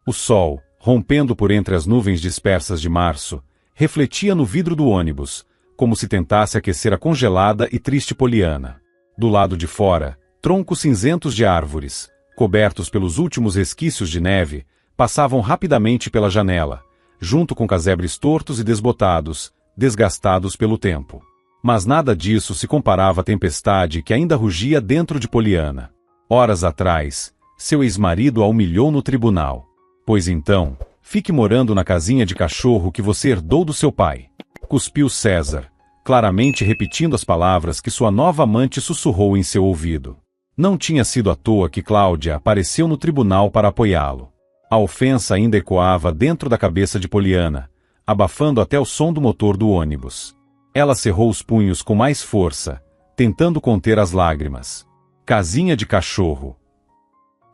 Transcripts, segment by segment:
O sol, rompendo por entre as nuvens dispersas de março, refletia no vidro do ônibus, como se tentasse aquecer a congelada e triste Poliana. Do lado de fora, troncos cinzentos de árvores, cobertos pelos últimos resquícios de neve, passavam rapidamente pela janela, junto com casebres tortos e desbotados, desgastados pelo tempo. Mas nada disso se comparava à tempestade que ainda rugia dentro de Poliana. Horas atrás, seu ex-marido a humilhou no tribunal. Pois então, fique morando na casinha de cachorro que você herdou do seu pai. Cuspiu César, claramente repetindo as palavras que sua nova amante sussurrou em seu ouvido. Não tinha sido à toa que Cláudia apareceu no tribunal para apoiá-lo. A ofensa ainda ecoava dentro da cabeça de Poliana, abafando até o som do motor do ônibus. Ela cerrou os punhos com mais força, tentando conter as lágrimas. Casinha de cachorro.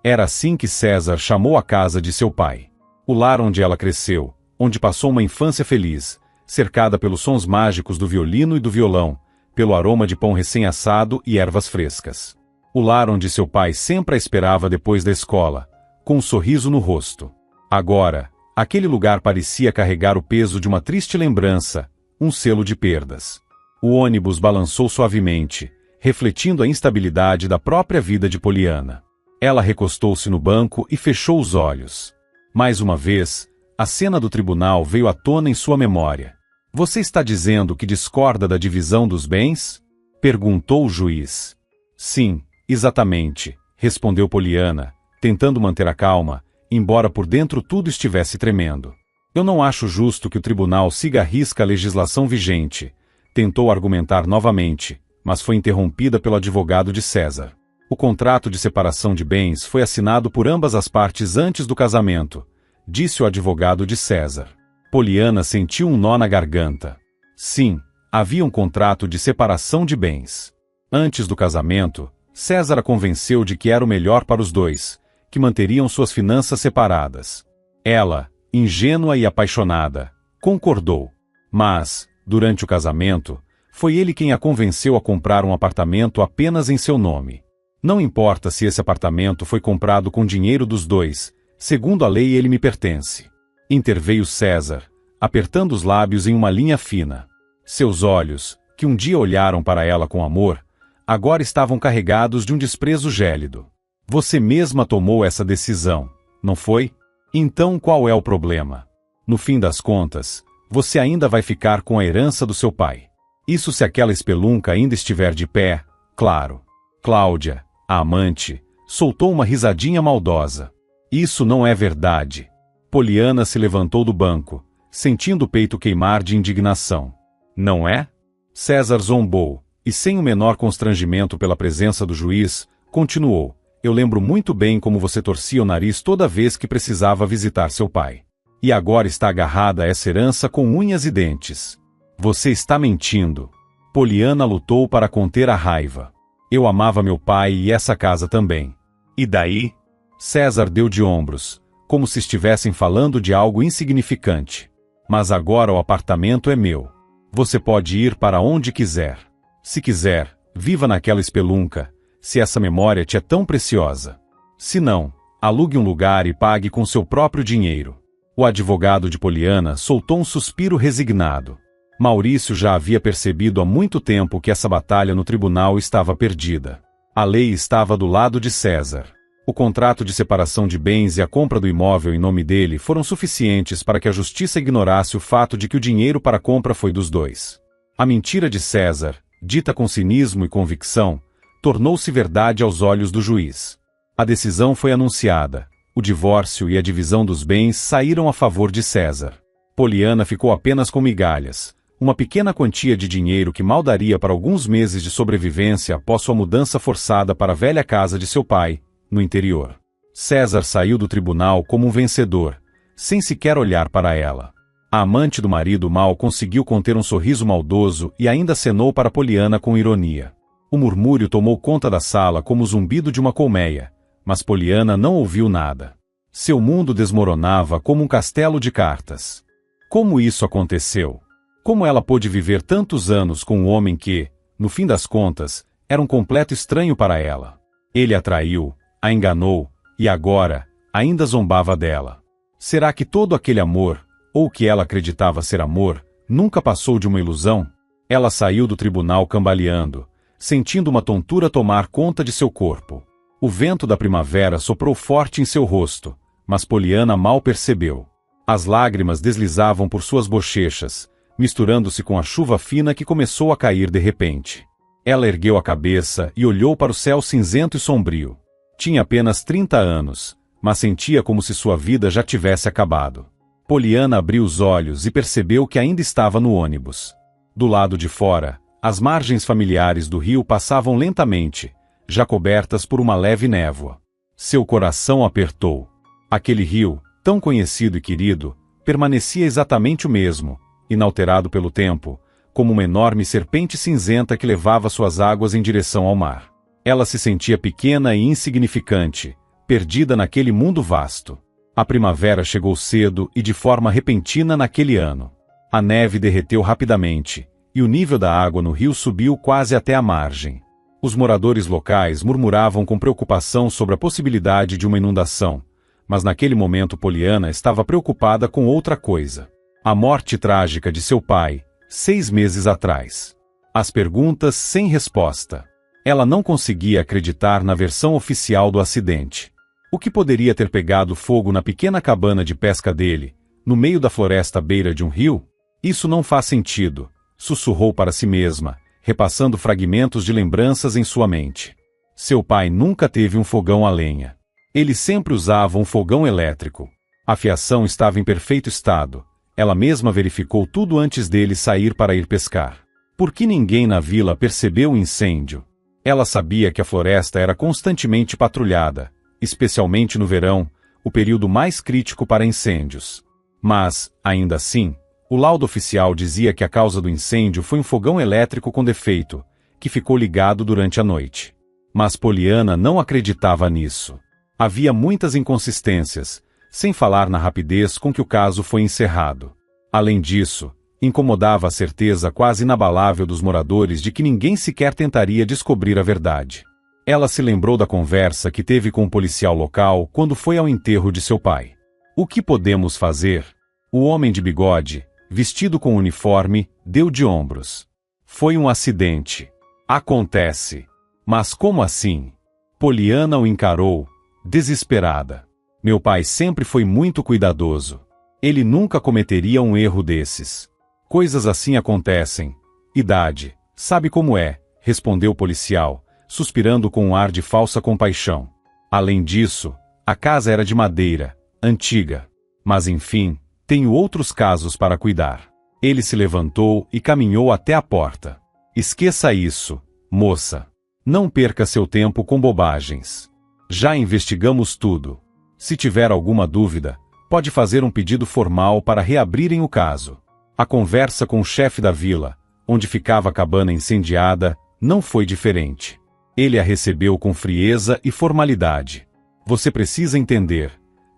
Era assim que César chamou a casa de seu pai. O lar onde ela cresceu, onde passou uma infância feliz, cercada pelos sons mágicos do violino e do violão, pelo aroma de pão recém-assado e ervas frescas. O lar onde seu pai sempre a esperava depois da escola, com um sorriso no rosto. Agora, aquele lugar parecia carregar o peso de uma triste lembrança, um selo de perdas. O ônibus balançou suavemente, refletindo a instabilidade da própria vida de Poliana. Ela recostou-se no banco e fechou os olhos. Mais uma vez, a cena do tribunal veio à tona em sua memória. Você está dizendo que discorda da divisão dos bens? Perguntou o juiz. Sim, exatamente, respondeu Poliana, tentando manter a calma, embora por dentro tudo estivesse tremendo. Eu não acho justo que o tribunal siga à risca a legislação vigente. Tentou argumentar novamente, mas foi interrompida pelo advogado de César. O contrato de separação de bens foi assinado por ambas as partes antes do casamento, disse o advogado de César. Poliana sentiu um nó na garganta. Sim, havia um contrato de separação de bens. Antes do casamento, César a convenceu de que era o melhor para os dois, que manteriam suas finanças separadas. Ela, ingênua e apaixonada, concordou. Mas, durante o casamento, foi ele quem a convenceu a comprar um apartamento apenas em seu nome. Não importa se esse apartamento foi comprado com dinheiro dos dois, segundo a lei ele me pertence. Interveio César, apertando os lábios em uma linha fina. Seus olhos, que um dia olharam para ela com amor, agora estavam carregados de um desprezo gélido. Você mesma tomou essa decisão, não foi? Então qual é o problema? No fim das contas, você ainda vai ficar com a herança do seu pai. Isso se aquela espelunca ainda estiver de pé, claro. Cláudia, a amante, soltou uma risadinha maldosa. Isso não é verdade. Poliana se levantou do banco, sentindo o peito queimar de indignação. Não é? César zombou, e sem o menor constrangimento pela presença do juiz, continuou. Eu lembro muito bem como você torcia o nariz toda vez que precisava visitar seu pai. E agora está agarrada a essa herança com unhas e dentes. Você está mentindo. Poliana lutou para conter a raiva. Eu amava meu pai e essa casa também. E daí? César deu de ombros, como se estivessem falando de algo insignificante. Mas agora o apartamento é meu. Você pode ir para onde quiser. Se quiser, viva naquela espelunca, se essa memória te é tão preciosa. Se não, alugue um lugar e pague com seu próprio dinheiro. O advogado de Poliana soltou um suspiro resignado. Maurício já havia percebido há muito tempo que essa batalha no tribunal estava perdida. A lei estava do lado de César. O contrato de separação de bens e a compra do imóvel em nome dele foram suficientes para que a justiça ignorasse o fato de que o dinheiro para a compra foi dos dois. A mentira de César, dita com cinismo e convicção, tornou-se verdade aos olhos do juiz. A decisão foi anunciada. O divórcio e a divisão dos bens saíram a favor de César. Poliana ficou apenas com migalhas, uma pequena quantia de dinheiro que mal daria para alguns meses de sobrevivência após sua mudança forçada para a velha casa de seu pai, no interior. César saiu do tribunal como um vencedor, sem sequer olhar para ela. A amante do marido mal conseguiu conter um sorriso maldoso e ainda acenou para Poliana com ironia. O murmúrio tomou conta da sala como o zumbido de uma colmeia, mas Poliana não ouviu nada. Seu mundo desmoronava como um castelo de cartas. Como isso aconteceu? Como ela pôde viver tantos anos com um homem que, no fim das contas, era um completo estranho para ela? Ele a traiu, a enganou, e agora, ainda zombava dela. Será que todo aquele amor, ou o que ela acreditava ser amor, nunca passou de uma ilusão? Ela saiu do tribunal cambaleando, sentindo uma tontura tomar conta de seu corpo. O vento da primavera soprou forte em seu rosto, mas Poliana mal percebeu. As lágrimas deslizavam por suas bochechas, misturando-se com a chuva fina que começou a cair de repente. Ela ergueu a cabeça e olhou para o céu cinzento e sombrio. Tinha apenas 30 anos, mas sentia como se sua vida já tivesse acabado. Poliana abriu os olhos e percebeu que ainda estava no ônibus. Do lado de fora, as margens familiares do rio passavam lentamente, já cobertas por uma leve névoa. Seu coração apertou. Aquele rio, tão conhecido e querido, permanecia exatamente o mesmo, inalterado pelo tempo, como uma enorme serpente cinzenta que levava suas águas em direção ao mar. Ela se sentia pequena e insignificante, perdida naquele mundo vasto. A primavera chegou cedo e de forma repentina naquele ano. A neve derreteu rapidamente, e o nível da água no rio subiu quase até a margem. Os moradores locais murmuravam com preocupação sobre a possibilidade de uma inundação, mas naquele momento Poliana estava preocupada com outra coisa. A morte trágica de seu pai, 6 meses atrás. As perguntas sem resposta. Ela não conseguia acreditar na versão oficial do acidente. O que poderia ter pegado fogo na pequena cabana de pesca dele, no meio da floresta à beira de um rio? Isso não faz sentido, sussurrou para si mesma, repassando fragmentos de lembranças em sua mente. Seu pai nunca teve um fogão a lenha. Ele sempre usava um fogão elétrico. A fiação estava em perfeito estado. Ela mesma verificou tudo antes dele sair para ir pescar. Por que ninguém na vila percebeu o incêndio? Ela sabia que a floresta era constantemente patrulhada, especialmente no verão, o período mais crítico para incêndios. Mas, ainda assim, o laudo oficial dizia que a causa do incêndio foi um fogão elétrico com defeito, que ficou ligado durante a noite. Mas Poliana não acreditava nisso. Havia muitas inconsistências, sem falar na rapidez com que o caso foi encerrado. Além disso, incomodava a certeza quase inabalável dos moradores de que ninguém sequer tentaria descobrir a verdade. Ela se lembrou da conversa que teve com o policial local quando foi ao enterro de seu pai. O que podemos fazer? O homem de bigode, vestido com uniforme, deu de ombros. Foi um acidente. Acontece. Mas como assim? Poliana o encarou, desesperada. Meu pai sempre foi muito cuidadoso. Ele nunca cometeria um erro desses. Coisas assim acontecem. Idade, sabe como é, respondeu o policial, suspirando com um ar de falsa compaixão. Além disso, a casa era de madeira, antiga. Mas enfim, tenho outros casos para cuidar. Ele se levantou e caminhou até a porta. Esqueça isso, moça. Não perca seu tempo com bobagens. Já investigamos tudo. Se tiver alguma dúvida, pode fazer um pedido formal para reabrirem o caso. A conversa com o chefe da vila, onde ficava a cabana incendiada, não foi diferente. Ele a recebeu com frieza e formalidade. Você precisa entender,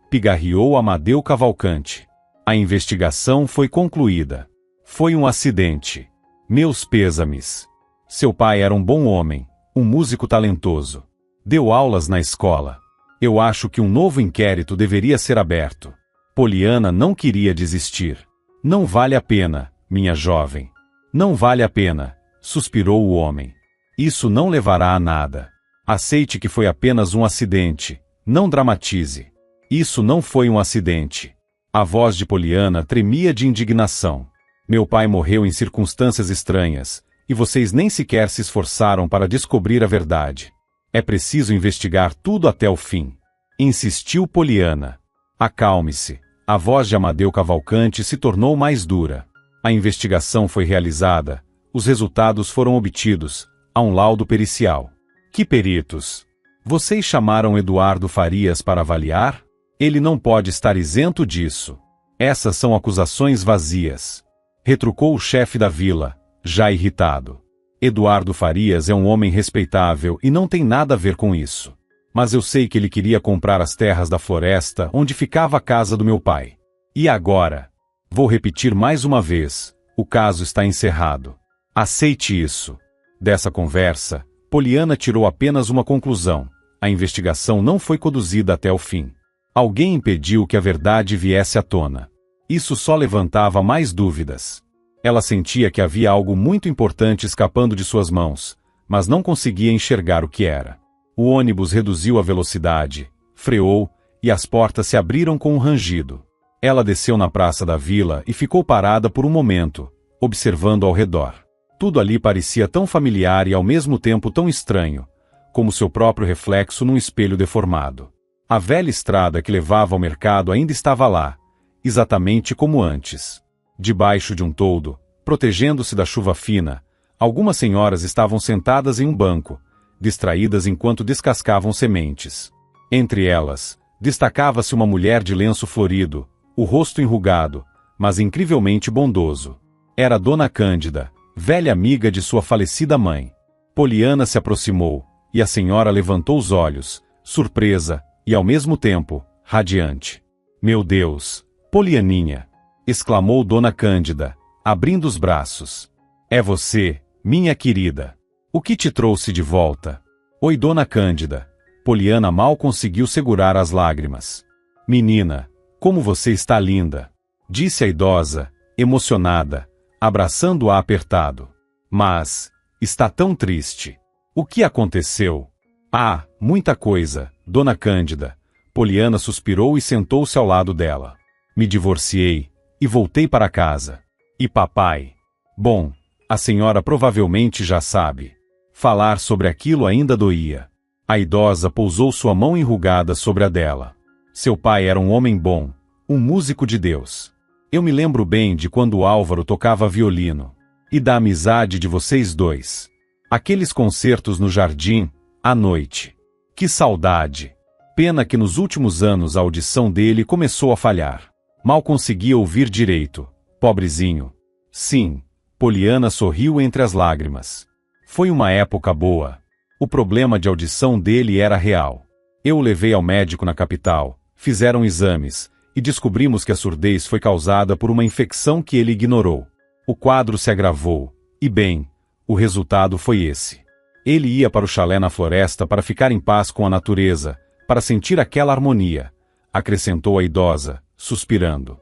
pigarreou Amadeu Cavalcante. A investigação foi concluída. Foi um acidente. Meus pêsames. Seu pai era um bom homem, um músico talentoso. Deu aulas na escola. Eu acho que um novo inquérito deveria ser aberto. Poliana não queria desistir. Não vale a pena, minha jovem. Não vale a pena, suspirou o homem. Isso não levará a nada. Aceite que foi apenas um acidente. Não dramatize. Isso não foi um acidente. A voz de Poliana tremia de indignação. Meu pai morreu em circunstâncias estranhas, e vocês nem sequer se esforçaram para descobrir a verdade. É preciso investigar tudo até o fim. Insistiu Poliana. Acalme-se. A voz de Amadeu Cavalcante se tornou mais dura. A investigação foi realizada. Os resultados foram obtidos. Há um laudo pericial. Que peritos? Vocês chamaram Eduardo Farias para avaliar? Ele não pode estar isento disso. Essas são acusações vazias. Retrucou o chefe da vila, já irritado. Eduardo Farias é um homem respeitável e não tem nada a ver com isso. Mas eu sei que ele queria comprar as terras da floresta onde ficava a casa do meu pai. E agora? Vou repetir mais uma vez, o caso está encerrado. Aceite isso. Dessa conversa, Poliana tirou apenas uma conclusão. A investigação não foi conduzida até o fim. Alguém impediu que a verdade viesse à tona. Isso só levantava mais dúvidas. Ela sentia que havia algo muito importante escapando de suas mãos, mas não conseguia enxergar o que era. O ônibus reduziu a velocidade, freou, e as portas se abriram com um rangido. Ela desceu na praça da vila e ficou parada por um momento, observando ao redor. Tudo ali parecia tão familiar e ao mesmo tempo tão estranho, como seu próprio reflexo num espelho deformado. A velha estrada que levava ao mercado ainda estava lá, exatamente como antes. Debaixo de um toldo, protegendo-se da chuva fina, algumas senhoras estavam sentadas em um banco, distraídas enquanto descascavam sementes. Entre elas, destacava-se uma mulher de lenço florido, o rosto enrugado, mas incrivelmente bondoso. Era Dona Cândida, velha amiga de sua falecida mãe. Poliana se aproximou, e a senhora levantou os olhos, surpresa, e ao mesmo tempo, radiante. Meu Deus, Polianinha! Exclamou Dona Cândida, abrindo os braços. É você, minha querida. O que te trouxe de volta? Oi, Dona Cândida. Poliana mal conseguiu segurar as lágrimas. Menina, como você está linda! Disse a idosa, emocionada, abraçando-a apertado. Mas, está tão triste. O que aconteceu? Ah, muita coisa, Dona Cândida. Poliana suspirou e sentou-se ao lado dela. Me divorciei, e voltei para casa. E papai? Bom, a senhora provavelmente já sabe. Falar sobre aquilo ainda doía. A idosa pousou sua mão enrugada sobre a dela. Seu pai era um homem bom, um músico de Deus. Eu me lembro bem de quando Álvaro tocava violino. E da amizade de vocês dois. Aqueles concertos no jardim, à noite. Que saudade! Pena que nos últimos anos a audição dele começou a falhar. Mal conseguia ouvir direito. Pobrezinho. Sim, Poliana sorriu entre as lágrimas. Foi uma época boa. O problema de audição dele era real. Eu o levei ao médico na capital, fizeram exames, e descobrimos que a surdez foi causada por uma infecção que ele ignorou. O quadro se agravou, e bem, o resultado foi esse. Ele ia para o chalé na floresta para ficar em paz com a natureza, para sentir aquela harmonia, acrescentou a idosa, suspirando.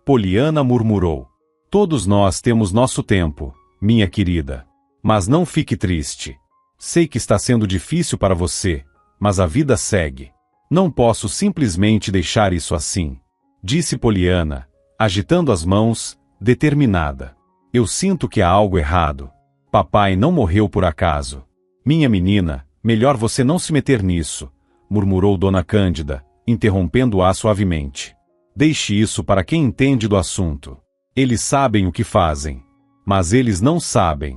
Poliana murmurou. Todos nós temos nosso tempo, minha querida. Mas não fique triste. Sei que está sendo difícil para você, mas a vida segue. Não posso simplesmente deixar isso assim, disse Poliana, agitando as mãos, determinada. Eu sinto que há algo errado. Papai não morreu por acaso. Minha menina, melhor você não se meter nisso, murmurou Dona Cândida, interrompendo-a suavemente. Deixe isso para quem entende do assunto. Eles sabem o que fazem. Mas eles não sabem,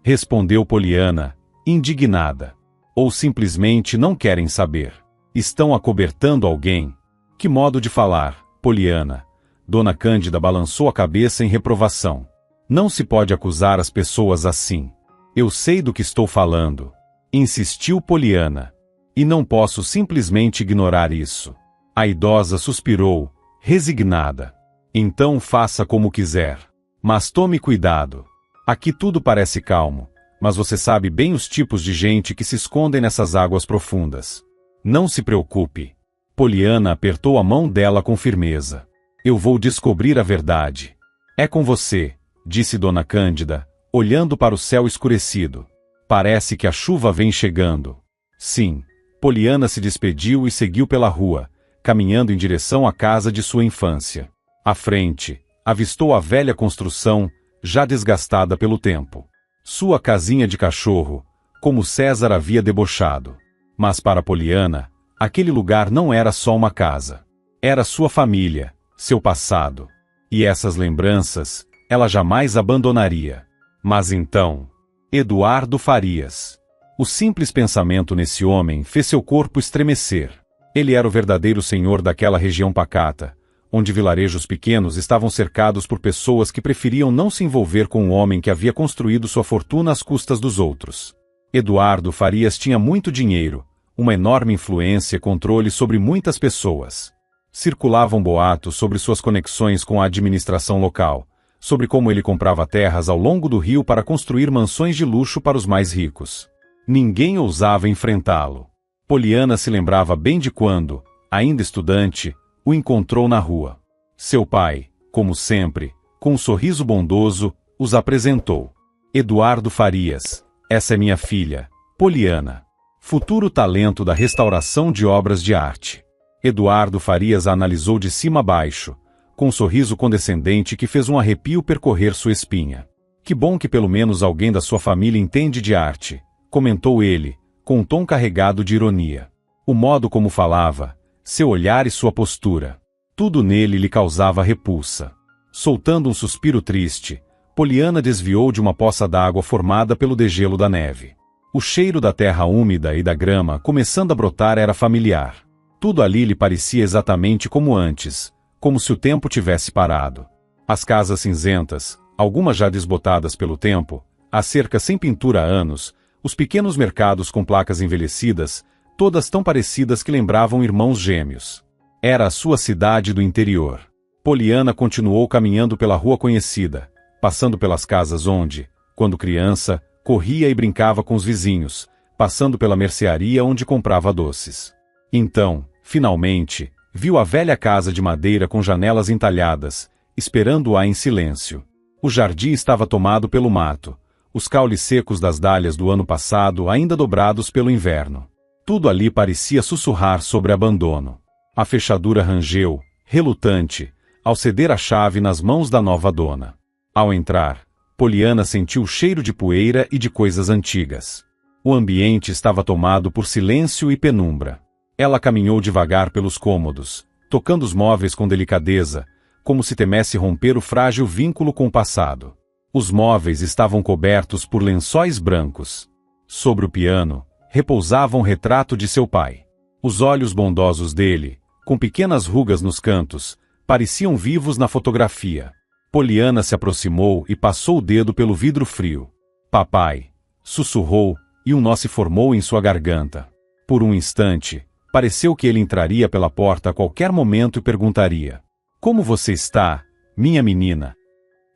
respondeu Poliana, indignada. Ou simplesmente não querem saber. Estão acobertando alguém? Que modo de falar, Poliana? Dona Cândida balançou a cabeça em reprovação. Não se pode acusar as pessoas assim. Eu sei do que estou falando. Insistiu Poliana. E não posso simplesmente ignorar isso. A idosa suspirou, resignada. Então faça como quiser. Mas tome cuidado. Aqui tudo parece calmo, mas você sabe bem os tipos de gente que se escondem nessas águas profundas. Não se preocupe. Poliana apertou a mão dela com firmeza. Eu vou descobrir a verdade. É com você, disse Dona Cândida, olhando para o céu escurecido. Parece que a chuva vem chegando. Sim. Poliana se despediu e seguiu pela rua, caminhando em direção à casa de sua infância. À frente, avistou a velha construção, já desgastada pelo tempo. Sua casinha de cachorro, como César havia debochado. Mas para Poliana, aquele lugar não era só uma casa. Era sua família, seu passado. E essas lembranças, ela jamais abandonaria. Mas então, Eduardo Farias. O simples pensamento nesse homem fez seu corpo estremecer. Ele era o verdadeiro senhor daquela região pacata, onde vilarejos pequenos estavam cercados por pessoas que preferiam não se envolver com um homem que havia construído sua fortuna às custas dos outros. Eduardo Farias tinha muito dinheiro, uma enorme influência e controle sobre muitas pessoas. Circulavam boatos sobre suas conexões com a administração local, sobre como ele comprava terras ao longo do rio para construir mansões de luxo para os mais ricos. Ninguém ousava enfrentá-lo. Poliana se lembrava bem de quando, ainda estudante, o encontrou na rua. Seu pai, como sempre, com um sorriso bondoso, os apresentou. Eduardo Farias, essa é minha filha, Poliana. Futuro talento da restauração de obras de arte. Eduardo Farias a analisou de cima a baixo, com um sorriso condescendente que fez um arrepio percorrer sua espinha. Que bom que pelo menos alguém da sua família entende de arte, comentou ele, com um tom carregado de ironia. O modo como falava, seu olhar e sua postura, tudo nele lhe causava repulsa. Soltando um suspiro triste, Poliana desviou de uma poça d'água formada pelo degelo da neve. O cheiro da terra úmida e da grama começando a brotar era familiar. Tudo ali lhe parecia exatamente como antes, como se o tempo tivesse parado. As casas cinzentas, algumas já desbotadas pelo tempo, a cerca sem pintura há anos, os pequenos mercados com placas envelhecidas, todas tão parecidas que lembravam irmãos gêmeos. Era a sua cidade do interior. Poliana continuou caminhando pela rua conhecida, passando pelas casas onde, quando criança, corria e brincava com os vizinhos, passando pela mercearia onde comprava doces. Então, finalmente, viu a velha casa de madeira com janelas entalhadas, esperando-a em silêncio. O jardim estava tomado pelo mato, os caules secos das dálias do ano passado ainda dobrados pelo inverno. Tudo ali parecia sussurrar sobre abandono. A fechadura rangeu, relutante, ao ceder a chave nas mãos da nova dona. Ao entrar, Poliana sentiu o cheiro de poeira e de coisas antigas. O ambiente estava tomado por silêncio e penumbra. Ela caminhou devagar pelos cômodos, tocando os móveis com delicadeza, como se temesse romper o frágil vínculo com o passado. Os móveis estavam cobertos por lençóis brancos. Sobre o piano, repousava um retrato de seu pai. Os olhos bondosos dele, com pequenas rugas nos cantos, pareciam vivos na fotografia. Poliana se aproximou e passou o dedo pelo vidro frio. Papai, sussurrou, e um nó se formou em sua garganta. Por um instante, pareceu que ele entraria pela porta a qualquer momento e perguntaria: como você está, minha menina?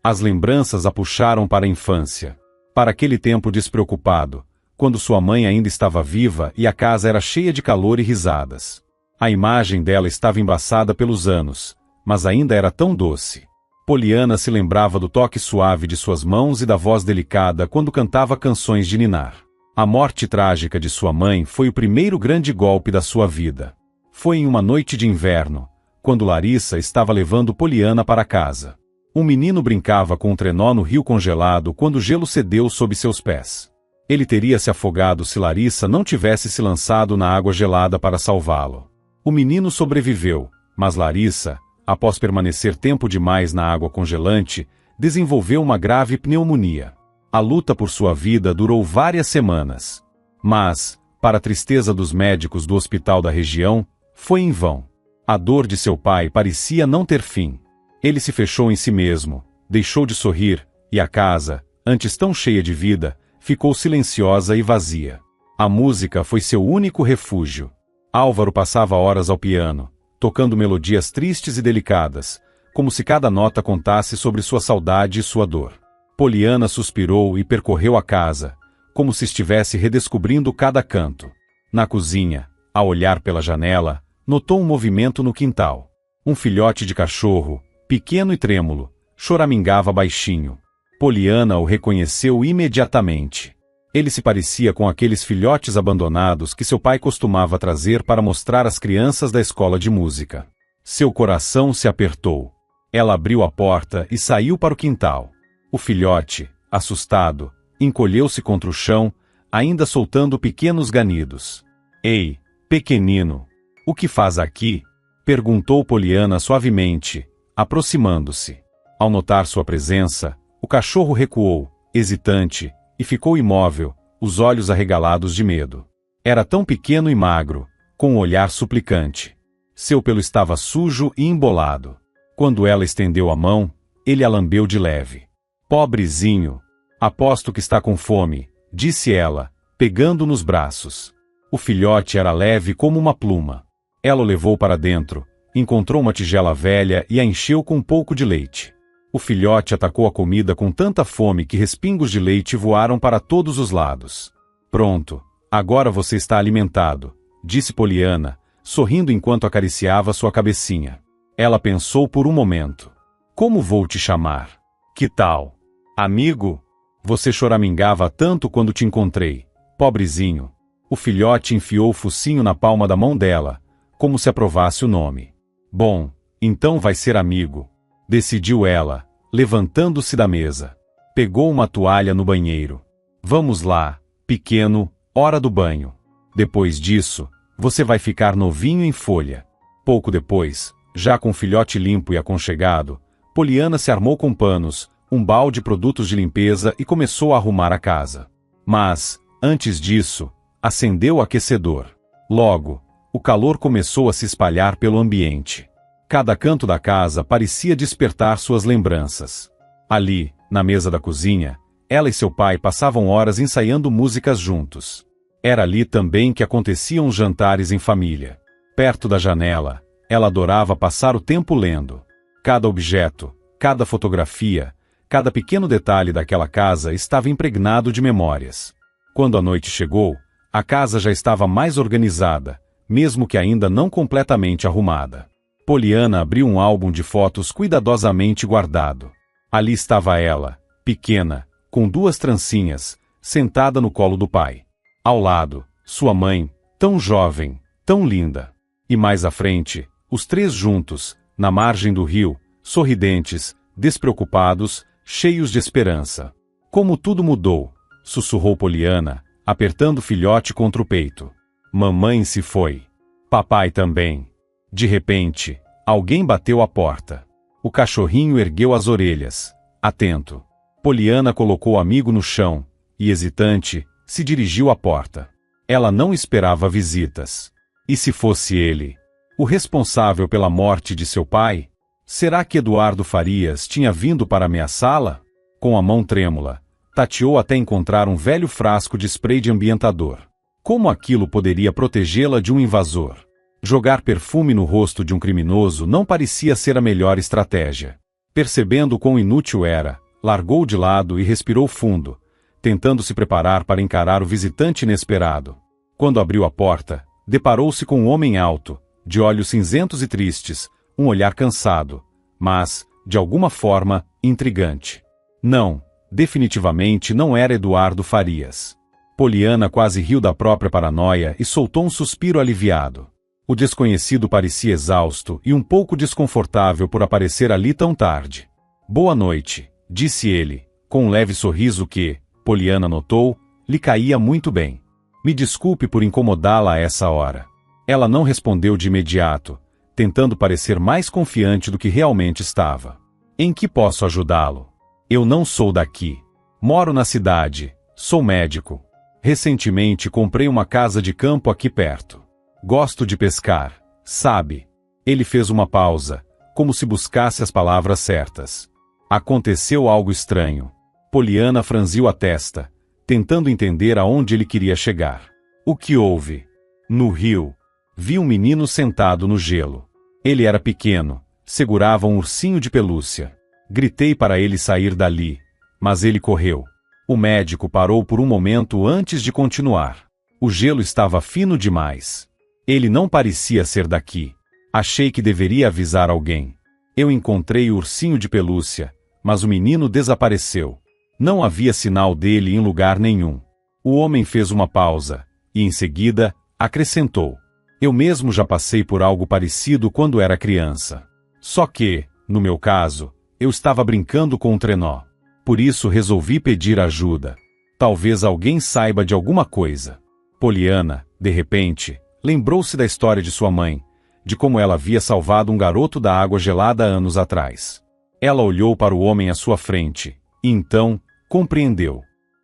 As lembranças a puxaram para a infância. Para aquele tempo despreocupado, quando sua mãe ainda estava viva e a casa era cheia de calor e risadas. A imagem dela estava embaçada pelos anos, mas ainda era tão doce. Poliana se lembrava do toque suave de suas mãos e da voz delicada quando cantava canções de ninar. A morte trágica de sua mãe foi o primeiro grande golpe da sua vida. Foi em uma noite de inverno, quando Larissa estava levando Poliana para casa. Um menino brincava com um trenó no rio congelado quando o gelo cedeu sob seus pés. Ele teria se afogado se Larissa não tivesse se lançado na água gelada para salvá-lo. O menino sobreviveu, mas Larissa, após permanecer tempo demais na água congelante, desenvolveu uma grave pneumonia. A luta por sua vida durou várias semanas. Mas, para a tristeza dos médicos do hospital da região, foi em vão. A dor de seu pai parecia não ter fim. Ele se fechou em si mesmo, deixou de sorrir, e a casa, antes tão cheia de vida, ficou silenciosa e vazia. A música foi seu único refúgio. Álvaro passava horas ao piano, tocando melodias tristes e delicadas, como se cada nota contasse sobre sua saudade e sua dor. Poliana suspirou e percorreu a casa, como se estivesse redescobrindo cada canto. Na cozinha, ao olhar pela janela, notou um movimento no quintal. Um filhote de cachorro, pequeno e trêmulo, choramingava baixinho. Poliana o reconheceu imediatamente. Ele se parecia com aqueles filhotes abandonados que seu pai costumava trazer para mostrar às crianças da escola de música. Seu coração se apertou. Ela abriu a porta e saiu para o quintal. O filhote, assustado, encolheu-se contra o chão, ainda soltando pequenos ganidos. Ei, pequenino, o que faz aqui? Perguntou Poliana suavemente, aproximando-se. Ao notar sua presença, o cachorro recuou, hesitante, e ficou imóvel, os olhos arregalados de medo. Era tão pequeno e magro, com um olhar suplicante. Seu pelo estava sujo e embolado. Quando ela estendeu a mão, ele a lambeu de leve. Pobrezinho, aposto que está com fome, disse ela, pegando nos braços. O filhote era leve como uma pluma. Ela o levou para dentro, encontrou uma tigela velha e a encheu com um pouco de leite. O filhote atacou a comida com tanta fome que respingos de leite voaram para todos os lados. Pronto, agora você está alimentado, disse Poliana, sorrindo enquanto acariciava sua cabecinha. Ela pensou por um momento. Como vou te chamar? Que tal? Amigo? Você choramingava tanto quando te encontrei. Pobrezinho. O filhote enfiou o focinho na palma da mão dela, como se aprovasse o nome. Bom, então vai ser amigo, decidiu ela, levantando-se da mesa. Pegou uma toalha no banheiro. Vamos lá, pequeno, hora do banho. Depois disso, você vai ficar novinho em folha. Pouco depois, já com o filhote limpo e aconchegado, Poliana se armou com panos, um balde de produtos de limpeza e começou a arrumar a casa. Mas, antes disso, acendeu o aquecedor. Logo, o calor começou a se espalhar pelo ambiente. Cada canto da casa parecia despertar suas lembranças. Ali, na mesa da cozinha, ela e seu pai passavam horas ensaiando músicas juntos. Era ali também que aconteciam os jantares em família. Perto da janela, ela adorava passar o tempo lendo. Cada objeto, cada fotografia, cada pequeno detalhe daquela casa estava impregnado de memórias. Quando a noite chegou, a casa já estava mais organizada, mesmo que ainda não completamente arrumada. Poliana abriu um álbum de fotos cuidadosamente guardado. Ali estava ela, pequena, com 2 trancinhas, sentada no colo do pai. Ao lado, sua mãe, tão jovem, tão linda. E mais à frente, os 3 juntos, na margem do rio, sorridentes, despreocupados, cheios de esperança. Como tudo mudou, sussurrou Poliana, apertando o filhote contra o peito. Mamãe se foi. Papai também. De repente, alguém bateu à porta. O cachorrinho ergueu as orelhas, atento. Poliana colocou o amigo no chão, e hesitante, se dirigiu à porta. Ela não esperava visitas. E se fosse ele? O responsável pela morte de seu pai? Será que Eduardo Farias tinha vindo para ameaçá-la? Com a mão trêmula, tateou até encontrar um velho frasco de spray de ambientador. Como aquilo poderia protegê-la de um invasor? Jogar perfume no rosto de um criminoso não parecia ser a melhor estratégia. Percebendo quão inútil era, largou de lado e respirou fundo, tentando se preparar para encarar o visitante inesperado. Quando abriu a porta, deparou-se com um homem alto, de olhos cinzentos e tristes, um olhar cansado, mas, de alguma forma, intrigante. Não, definitivamente não era Eduardo Farias. Poliana quase riu da própria paranoia e soltou um suspiro aliviado. O desconhecido parecia exausto e um pouco desconfortável por aparecer ali tão tarde. Boa noite, disse ele, com um leve sorriso que, Poliana notou, lhe caía muito bem. Me desculpe por incomodá-la a essa hora. Ela não respondeu de imediato, tentando parecer mais confiante do que realmente estava. Em que posso ajudá-lo? Eu não sou daqui. Moro na cidade, sou médico. Recentemente comprei uma casa de campo aqui perto. Gosto de pescar, sabe? Ele fez uma pausa, como se buscasse as palavras certas. Aconteceu algo estranho. Poliana franziu a testa, tentando entender aonde ele queria chegar. O que houve? No rio, vi um menino sentado no gelo. Ele era pequeno, segurava um ursinho de pelúcia. Gritei para ele sair dali, mas ele correu. O médico parou por um momento antes de continuar. O gelo estava fino demais. Ele não parecia ser daqui. Achei que deveria avisar alguém. Eu encontrei o ursinho de pelúcia, mas o menino desapareceu. Não havia sinal dele em lugar nenhum. O homem fez uma pausa, e em seguida, acrescentou. Eu mesmo já passei por algo parecido quando era criança. Só que, no meu caso, eu estava brincando com um trenó. Por isso resolvi pedir ajuda. Talvez alguém saiba de alguma coisa. Poliana, de repente, lembrou-se da história de sua mãe, de como ela havia salvado um garoto da água gelada anos atrás. Ela olhou para o homem à sua frente, e então, compreendeu.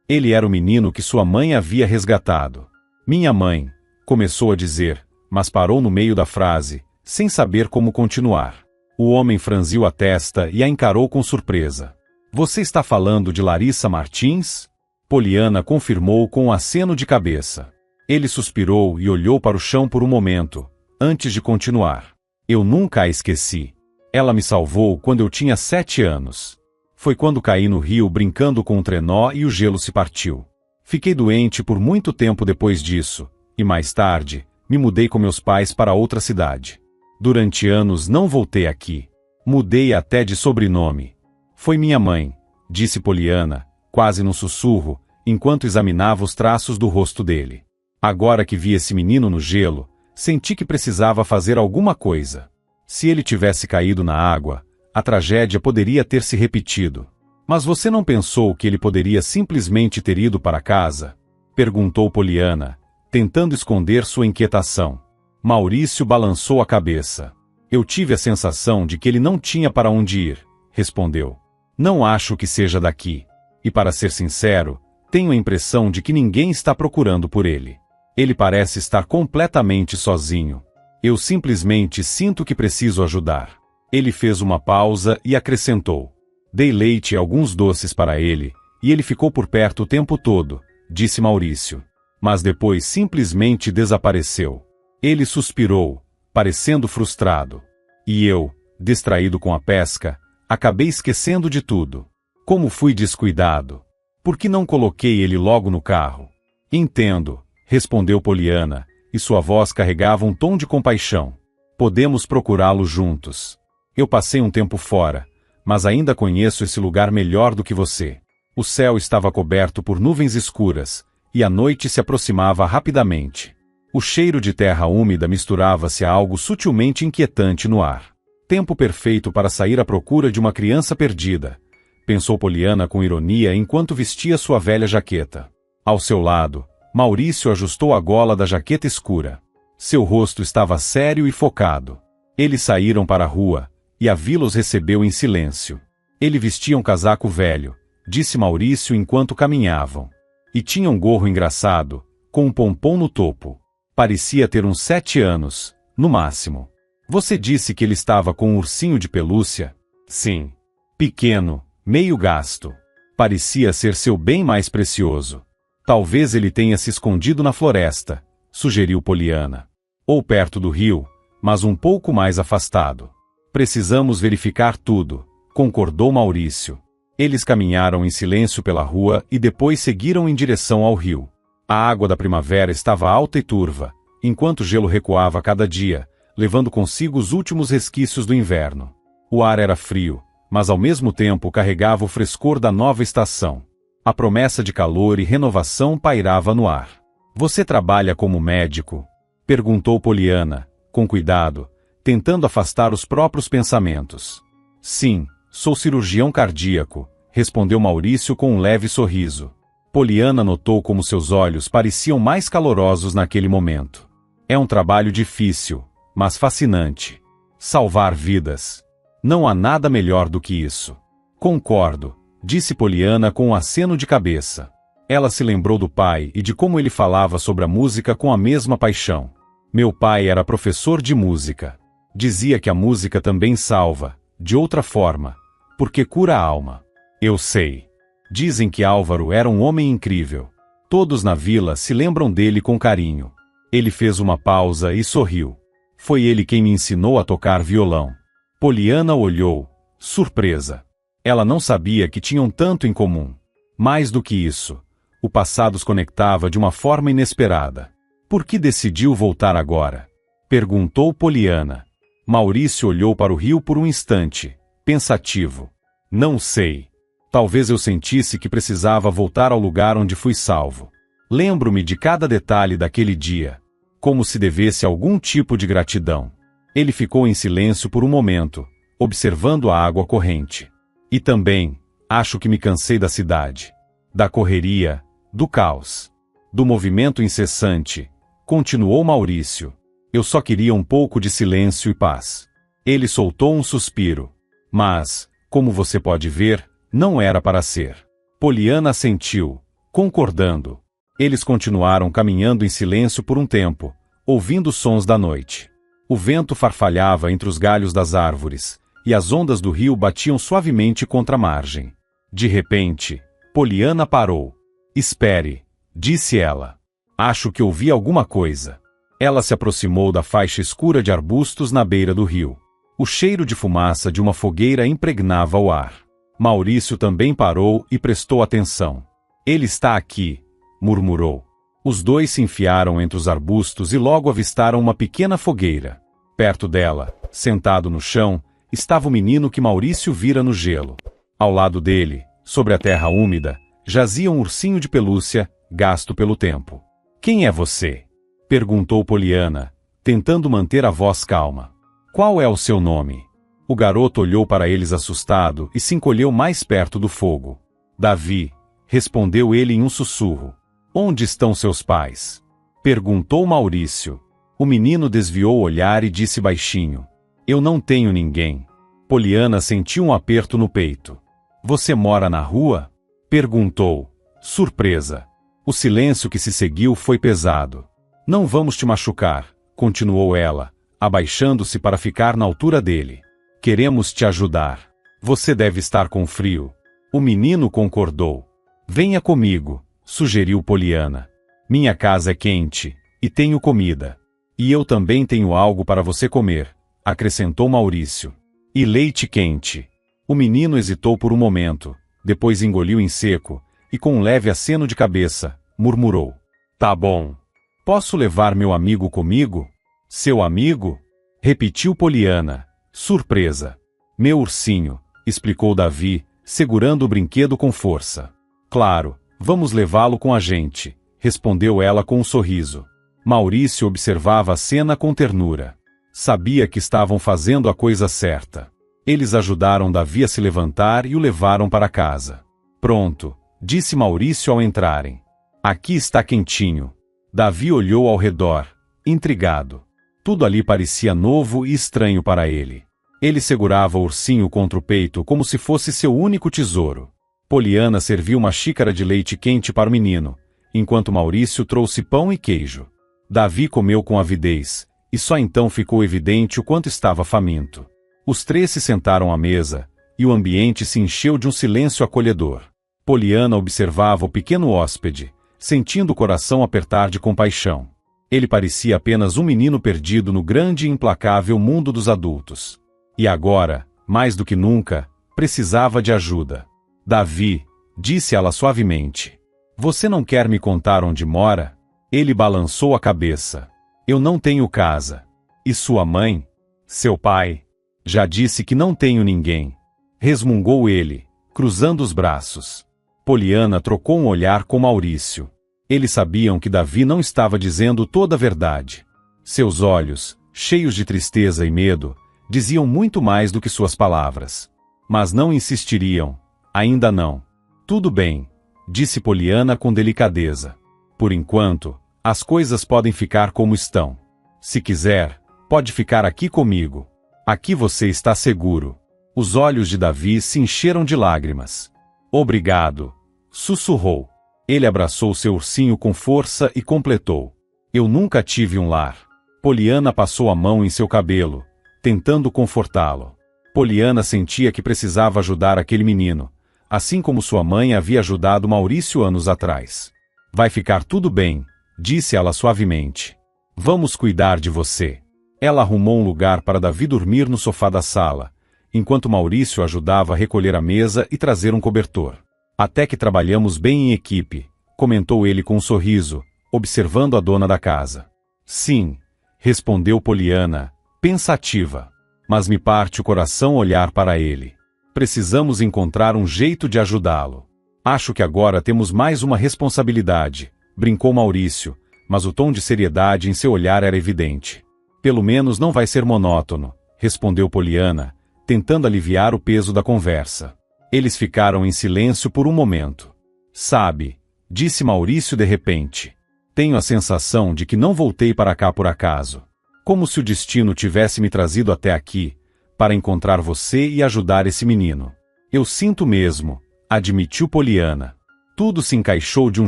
Ele era o menino que sua mãe havia resgatado. Minha mãe, começou a dizer, mas parou no meio da frase, sem saber como continuar. O homem franziu a testa e a encarou com surpresa. Você está falando de Larissa Martins? Poliana confirmou com um aceno de cabeça. Ele suspirou e olhou para o chão por um momento, antes de continuar. Eu nunca a esqueci. Ela me salvou quando eu tinha 7 anos. Foi quando caí no rio brincando com um trenó e o gelo se partiu. Fiquei doente por muito tempo depois disso, e mais tarde, Me mudei com meus pais para outra cidade. Durante anos não voltei aqui. Mudei até de sobrenome. Foi minha mãe, disse Poliana, quase num sussurro, enquanto examinava os traços do rosto dele. Agora que vi esse menino no gelo, senti que precisava fazer alguma coisa. Se ele tivesse caído na água, a tragédia poderia ter se repetido. Mas você não pensou que ele poderia simplesmente ter ido para casa? Perguntou Poliana, tentando esconder sua inquietação. Maurício balançou a cabeça. Eu tive a sensação de que ele não tinha para onde ir, respondeu. Não acho que seja daqui. E para ser sincero, tenho a impressão de que ninguém está procurando por ele. Ele parece estar completamente sozinho. Eu simplesmente sinto que preciso ajudar. Ele fez uma pausa e acrescentou. Dei leite e alguns doces para ele, e ele ficou por perto o tempo todo, disse Maurício. Mas depois simplesmente desapareceu. Ele suspirou, parecendo frustrado. E eu, distraído com a pesca, acabei esquecendo de tudo. Como fui descuidado. Por que não coloquei ele logo no carro? Entendo, respondeu Poliana, e sua voz carregava um tom de compaixão. Podemos procurá-lo juntos. Eu passei um tempo fora, mas ainda conheço esse lugar melhor do que você. O céu estava coberto por nuvens escuras, e a noite se aproximava rapidamente. O cheiro de terra úmida misturava-se a algo sutilmente inquietante no ar. Tempo perfeito para sair à procura de uma criança perdida, pensou Poliana com ironia enquanto vestia sua velha jaqueta. Ao seu lado, Maurício ajustou a gola da jaqueta escura. Seu rosto estava sério e focado. Eles saíram para a rua, e a vila os recebeu em silêncio. Ele vestia um casaco velho, disse Maurício enquanto caminhavam. E tinha um gorro engraçado, com um pompom no topo. Parecia ter uns 7 anos, no máximo. Você disse que ele estava com um ursinho de pelúcia? Sim. Pequeno, meio gasto. Parecia ser seu bem mais precioso. Talvez ele tenha se escondido na floresta, sugeriu Poliana. Ou perto do rio, mas um pouco mais afastado. Precisamos verificar tudo, concordou Maurício. Eles caminharam em silêncio pela rua e depois seguiram em direção ao rio. A água da primavera estava alta e turva, enquanto o gelo recuava a cada dia, levando consigo os últimos resquícios do inverno. O ar era frio, mas ao mesmo tempo carregava o frescor da nova estação. A promessa de calor e renovação pairava no ar. Você trabalha como médico? Perguntou Poliana, com cuidado, tentando afastar os próprios pensamentos. Sim, sou cirurgião cardíaco, respondeu Maurício com um leve sorriso. Poliana notou como seus olhos pareciam mais calorosos naquele momento. É um trabalho difícil, mas fascinante. Salvar vidas. Não há nada melhor do que isso. Concordo, disse Poliana com um aceno de cabeça. Ela se lembrou do pai e de como ele falava sobre a música com a mesma paixão. Meu pai era professor de música. Dizia que a música também salva, de outra forma, porque cura a alma. Eu sei. Dizem que Álvaro era um homem incrível. Todos na vila se lembram dele com carinho. Ele fez uma pausa e sorriu. Foi ele quem me ensinou a tocar violão. Poliana olhou, surpresa. Ela não sabia que tinham tanto em comum. Mais do que isso, o passado os conectava de uma forma inesperada. Por que decidiu voltar agora? Perguntou Poliana. Maurício olhou para o rio por um instante, pensativo. Não sei. Talvez eu sentisse que precisava voltar ao lugar onde fui salvo. Lembro-me de cada detalhe daquele dia, como se devesse algum tipo de gratidão. Ele ficou em silêncio por um momento, observando a água corrente. E também, acho que me cansei da cidade. Da correria, do caos. Do movimento incessante, continuou Maurício. Eu só queria um pouco de silêncio e paz. Ele soltou um suspiro. Mas, como você pode ver, não era para ser. Poliana assentiu, concordando. Eles continuaram caminhando em silêncio por um tempo, ouvindo os sons da noite. O vento farfalhava entre os galhos das árvores, e as ondas do rio batiam suavemente contra a margem. De repente, Poliana parou. Espere, disse ela. Acho que ouvi alguma coisa. Ela se aproximou da faixa escura de arbustos na beira do rio. O cheiro de fumaça de uma fogueira impregnava o ar. Maurício também parou e prestou atenção. Ele está aqui, murmurou. Os dois se enfiaram entre os arbustos e logo avistaram uma pequena fogueira. Perto dela, sentado no chão, estava o menino que Maurício vira no gelo. Ao lado dele, sobre a terra úmida, jazia um ursinho de pelúcia, gasto pelo tempo. "Quem é você?" perguntou Poliana, tentando manter a voz calma. "Qual é o seu nome?" O garoto olhou para eles assustado e se encolheu mais perto do fogo. "Davi", respondeu ele em um sussurro. "Onde estão seus pais?" perguntou Maurício. O menino desviou o olhar e disse baixinho: "Eu não tenho ninguém." Poliana sentiu um aperto no peito. "Você mora na rua?" perguntou, surpresa. O silêncio que se seguiu foi pesado. "Não vamos te machucar", continuou ela, abaixando-se para ficar na altura dele. "Queremos te ajudar. Você deve estar com frio." O menino concordou. "Venha comigo", sugeriu Poliana. "Minha casa é quente, e tenho comida. E eu também tenho algo para você comer", acrescentou Maurício. "E leite quente." O menino hesitou por um momento, depois engoliu em seco, e com um leve aceno de cabeça, murmurou: "Tá bom. Posso levar meu amigo comigo?" "Seu amigo?" repetiu Poliana, surpresa. "Meu ursinho", explicou Davi, segurando o brinquedo com força. "Claro, vamos levá-lo com a gente", respondeu ela com um sorriso. Maurício observava a cena com ternura. Sabia que estavam fazendo a coisa certa. Eles ajudaram Davi a se levantar e o levaram para casa. "Pronto", disse Maurício ao entrarem. "Aqui está quentinho." Davi olhou ao redor, intrigado. Tudo ali parecia novo e estranho para ele. Ele segurava o ursinho contra o peito como se fosse seu único tesouro. Poliana serviu uma xícara de leite quente para o menino, enquanto Maurício trouxe pão e queijo. Davi comeu com avidez, e só então ficou evidente o quanto estava faminto. Os três se sentaram à mesa, e o ambiente se encheu de um silêncio acolhedor. Poliana observava o pequeno hóspede, sentindo o coração apertar de compaixão. Ele parecia apenas um menino perdido no grande e implacável mundo dos adultos. E agora, mais do que nunca, precisava de ajuda. "Davi", disse ela suavemente, "você não quer me contar onde mora?" Ele balançou a cabeça. "Eu não tenho casa." "E sua mãe?" "Seu pai?" "Já disse que não tenho ninguém." Resmungou ele, cruzando os braços. Poliana trocou um olhar com Maurício. Eles sabiam que Davi não estava dizendo toda a verdade. Seus olhos, cheios de tristeza e medo, diziam muito mais do que suas palavras. Mas não insistiriam. Ainda não. "Tudo bem", disse Poliana com delicadeza. "Por enquanto, as coisas podem ficar como estão. Se quiser, pode ficar aqui comigo. Aqui você está seguro." Os olhos de Davi se encheram de lágrimas. "Obrigado", sussurrou. Ele abraçou seu ursinho com força e completou: "Eu nunca tive um lar." Poliana passou a mão em seu cabelo, tentando confortá-lo. Poliana sentia que precisava ajudar aquele menino, assim como sua mãe havia ajudado Maurício anos atrás. "Vai ficar tudo bem", disse ela suavemente. "Vamos cuidar de você." Ela arrumou um lugar para Davi dormir no sofá da sala, enquanto Maurício ajudava a recolher a mesa e trazer um cobertor. "Até que trabalhamos bem em equipe", comentou ele com um sorriso, observando a dona da casa. "Sim", respondeu Poliana, pensativa. "Mas me parte o coração olhar para ele. Precisamos encontrar um jeito de ajudá-lo." "Acho que agora temos mais uma responsabilidade", brincou Maurício, mas o tom de seriedade em seu olhar era evidente. "Pelo menos não vai ser monótono", respondeu Poliana, tentando aliviar o peso da conversa. Eles ficaram em silêncio por um momento. "Sabe", disse Maurício de repente, "tenho a sensação de que não voltei para cá por acaso. Como se o destino tivesse me trazido até aqui, para encontrar você e ajudar esse menino." "Eu sinto mesmo", admitiu Poliana. "Tudo se encaixou de um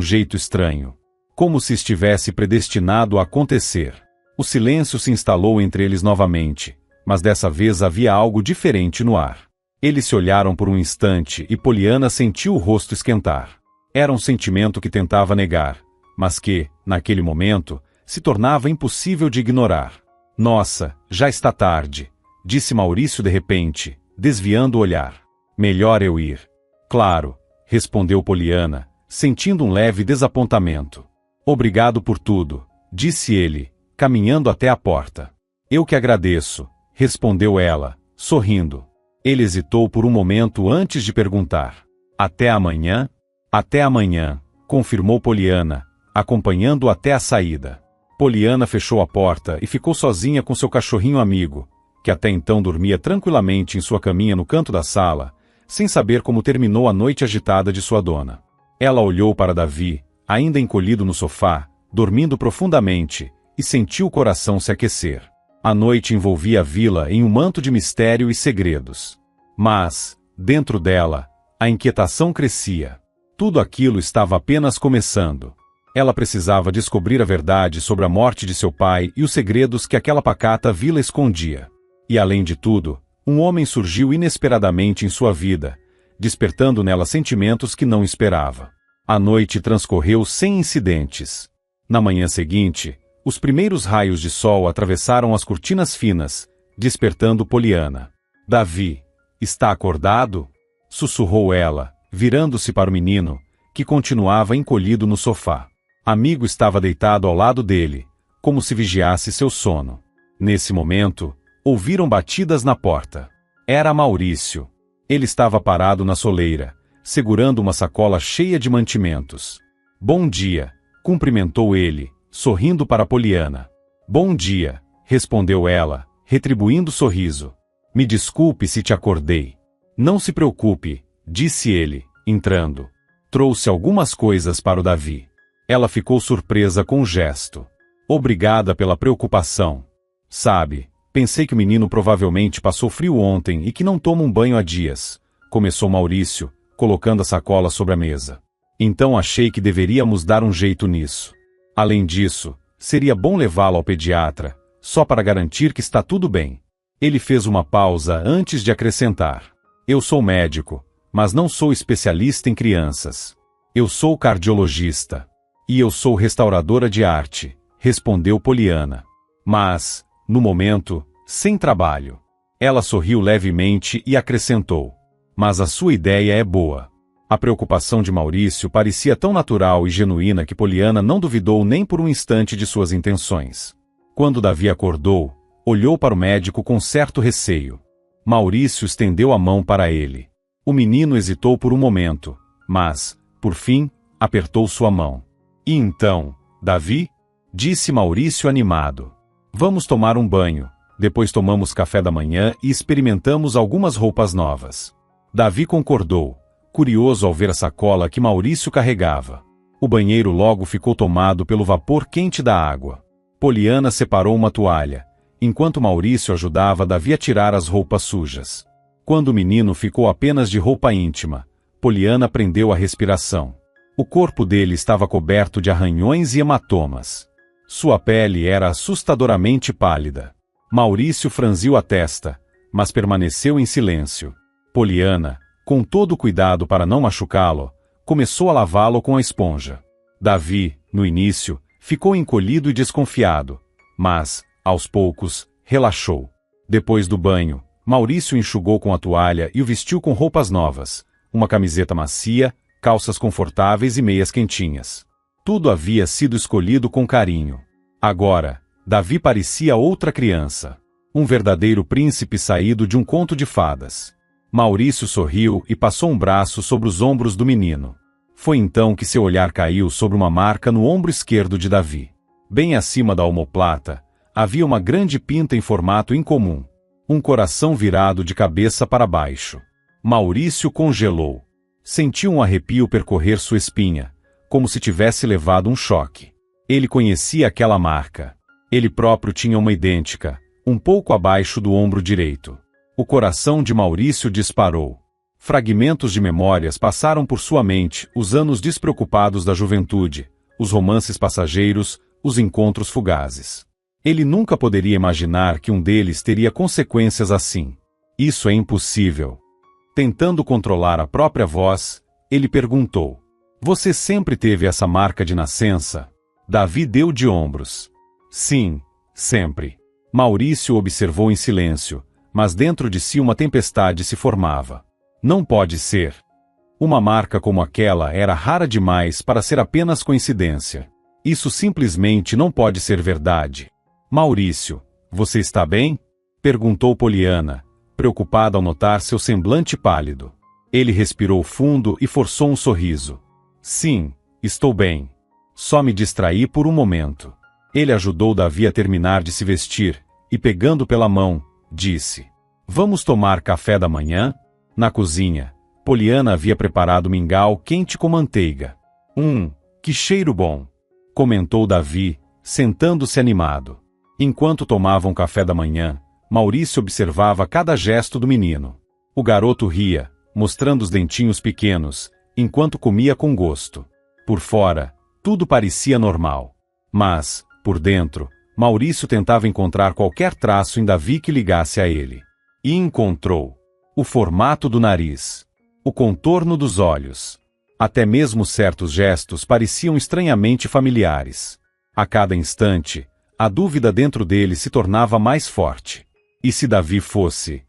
jeito estranho. Como se estivesse predestinado a acontecer." O silêncio se instalou entre eles novamente, mas dessa vez havia algo diferente no ar. Eles se olharam por um instante e Poliana sentiu o rosto esquentar. Era um sentimento que tentava negar, mas que, naquele momento, se tornava impossível de ignorar. "Nossa, já está tarde", disse Maurício de repente, desviando o olhar. "Melhor eu ir." "Claro", respondeu Poliana, sentindo um leve desapontamento. Obrigado por tudo, disse ele, caminhando até a porta. Eu que agradeço, respondeu ela, sorrindo. Ele hesitou por um momento antes de perguntar. Até amanhã? Até amanhã, confirmou Poliana, acompanhando-o até a saída. Poliana fechou a porta e ficou sozinha com seu cachorrinho amigo, que até então dormia tranquilamente em sua caminha no canto da sala, sem saber como terminou a noite agitada de sua dona. Ela olhou para Davi, ainda encolhido no sofá, dormindo profundamente, e sentiu o coração se aquecer. A noite envolvia a vila em um manto de mistério e segredos. Mas, dentro dela, a inquietação crescia. Tudo aquilo estava apenas começando. Ela precisava descobrir a verdade sobre a morte de seu pai e os segredos que aquela pacata vila escondia. E além de tudo, um homem surgiu inesperadamente em sua vida, despertando nela sentimentos que não esperava. A noite transcorreu sem incidentes. Na manhã seguinte, os primeiros raios de sol atravessaram as cortinas finas, despertando Poliana. Davi, está acordado? Sussurrou ela, virando-se para o menino, que continuava encolhido no sofá. Amigo estava deitado ao lado dele, como se vigiasse seu sono. Nesse momento, ouviram batidas na porta. Era Maurício. Ele estava parado na soleira, segurando uma sacola cheia de mantimentos. Bom dia, cumprimentou ele, sorrindo para Poliana. Bom dia, respondeu ela, retribuindo o sorriso. Me desculpe se te acordei. Não se preocupe, disse ele, entrando. Trouxe algumas coisas para o Davi. Ela ficou surpresa com o gesto. Obrigada pela preocupação. Sabe, pensei que o menino provavelmente passou frio ontem e que não toma um banho há dias, começou Maurício, colocando a sacola sobre a mesa. Então achei que deveríamos dar um jeito nisso. Além disso, seria bom levá-lo ao pediatra, só para garantir que está tudo bem. Ele fez uma pausa antes de acrescentar. Eu sou médico, mas não sou especialista em crianças. Eu sou cardiologista. E eu sou restauradora de arte, respondeu Poliana. Mas, no momento, sem trabalho. Ela sorriu levemente e acrescentou. Mas a sua ideia é boa. A preocupação de Maurício parecia tão natural e genuína que Poliana não duvidou nem por um instante de suas intenções. Quando Davi acordou, olhou para o médico com certo receio. Maurício estendeu a mão para ele. O menino hesitou por um momento, mas, por fim, apertou sua mão. E então, Davi? Disse Maurício animado. Vamos tomar um banho, depois tomamos café da manhã e experimentamos algumas roupas novas. Davi concordou, curioso ao ver a sacola que Maurício carregava. O banheiro logo ficou tomado pelo vapor quente da água. Poliana separou uma toalha, enquanto Maurício ajudava Davi a tirar as roupas sujas. Quando o menino ficou apenas de roupa íntima, Poliana prendeu a respiração. O corpo dele estava coberto de arranhões e hematomas. Sua pele era assustadoramente pálida. Maurício franziu a testa, mas permaneceu em silêncio. Poliana, com todo o cuidado para não machucá-lo, começou a lavá-lo com a esponja. Davi, no início, ficou encolhido e desconfiado, mas, aos poucos, relaxou. Depois do banho, Maurício enxugou com a toalha e o vestiu com roupas novas, uma camiseta macia, calças confortáveis e meias quentinhas. Tudo havia sido escolhido com carinho. Agora, Davi parecia outra criança. Um verdadeiro príncipe saído de um conto de fadas. Maurício sorriu e passou um braço sobre os ombros do menino. Foi então que seu olhar caiu sobre uma marca no ombro esquerdo de Davi. Bem acima da omoplata, havia uma grande pinta em formato incomum. Um coração virado de cabeça para baixo. Maurício congelou. Sentiu um arrepio percorrer sua espinha, como se tivesse levado um choque. Ele conhecia aquela marca. Ele próprio tinha uma idêntica, um pouco abaixo do ombro direito. O coração de Maurício disparou. Fragmentos de memórias passaram por sua mente, os anos despreocupados da juventude, os romances passageiros, os encontros fugazes. Ele nunca poderia imaginar que um deles teria consequências assim. Isso é impossível. Tentando controlar a própria voz, ele perguntou. Você sempre teve essa marca de nascença? Davi deu de ombros. Sim, sempre. Maurício observou em silêncio, mas dentro de si uma tempestade se formava. Não pode ser. Uma marca como aquela era rara demais para ser apenas coincidência. Isso simplesmente não pode ser verdade. Maurício, você está bem? Perguntou Poliana, preocupada ao notar seu semblante pálido. Ele respirou fundo e forçou um sorriso. Sim, estou bem. Só me distraí por um momento. Ele ajudou Davi a terminar de se vestir, e pegando pela mão, disse: Vamos tomar café da manhã? Na cozinha, Poliana havia preparado mingau quente com manteiga. Que cheiro bom! Comentou Davi, sentando-se animado. Enquanto tomavam café da manhã, Maurício observava cada gesto do menino. O garoto ria, mostrando os dentinhos pequenos, enquanto comia com gosto. Por fora, tudo parecia normal. Mas, por dentro, Maurício tentava encontrar qualquer traço em Davi que ligasse a ele. E encontrou. O formato do nariz. O contorno dos olhos. Até mesmo certos gestos pareciam estranhamente familiares. A cada instante, a dúvida dentro dele se tornava mais forte. E se Davi fosse?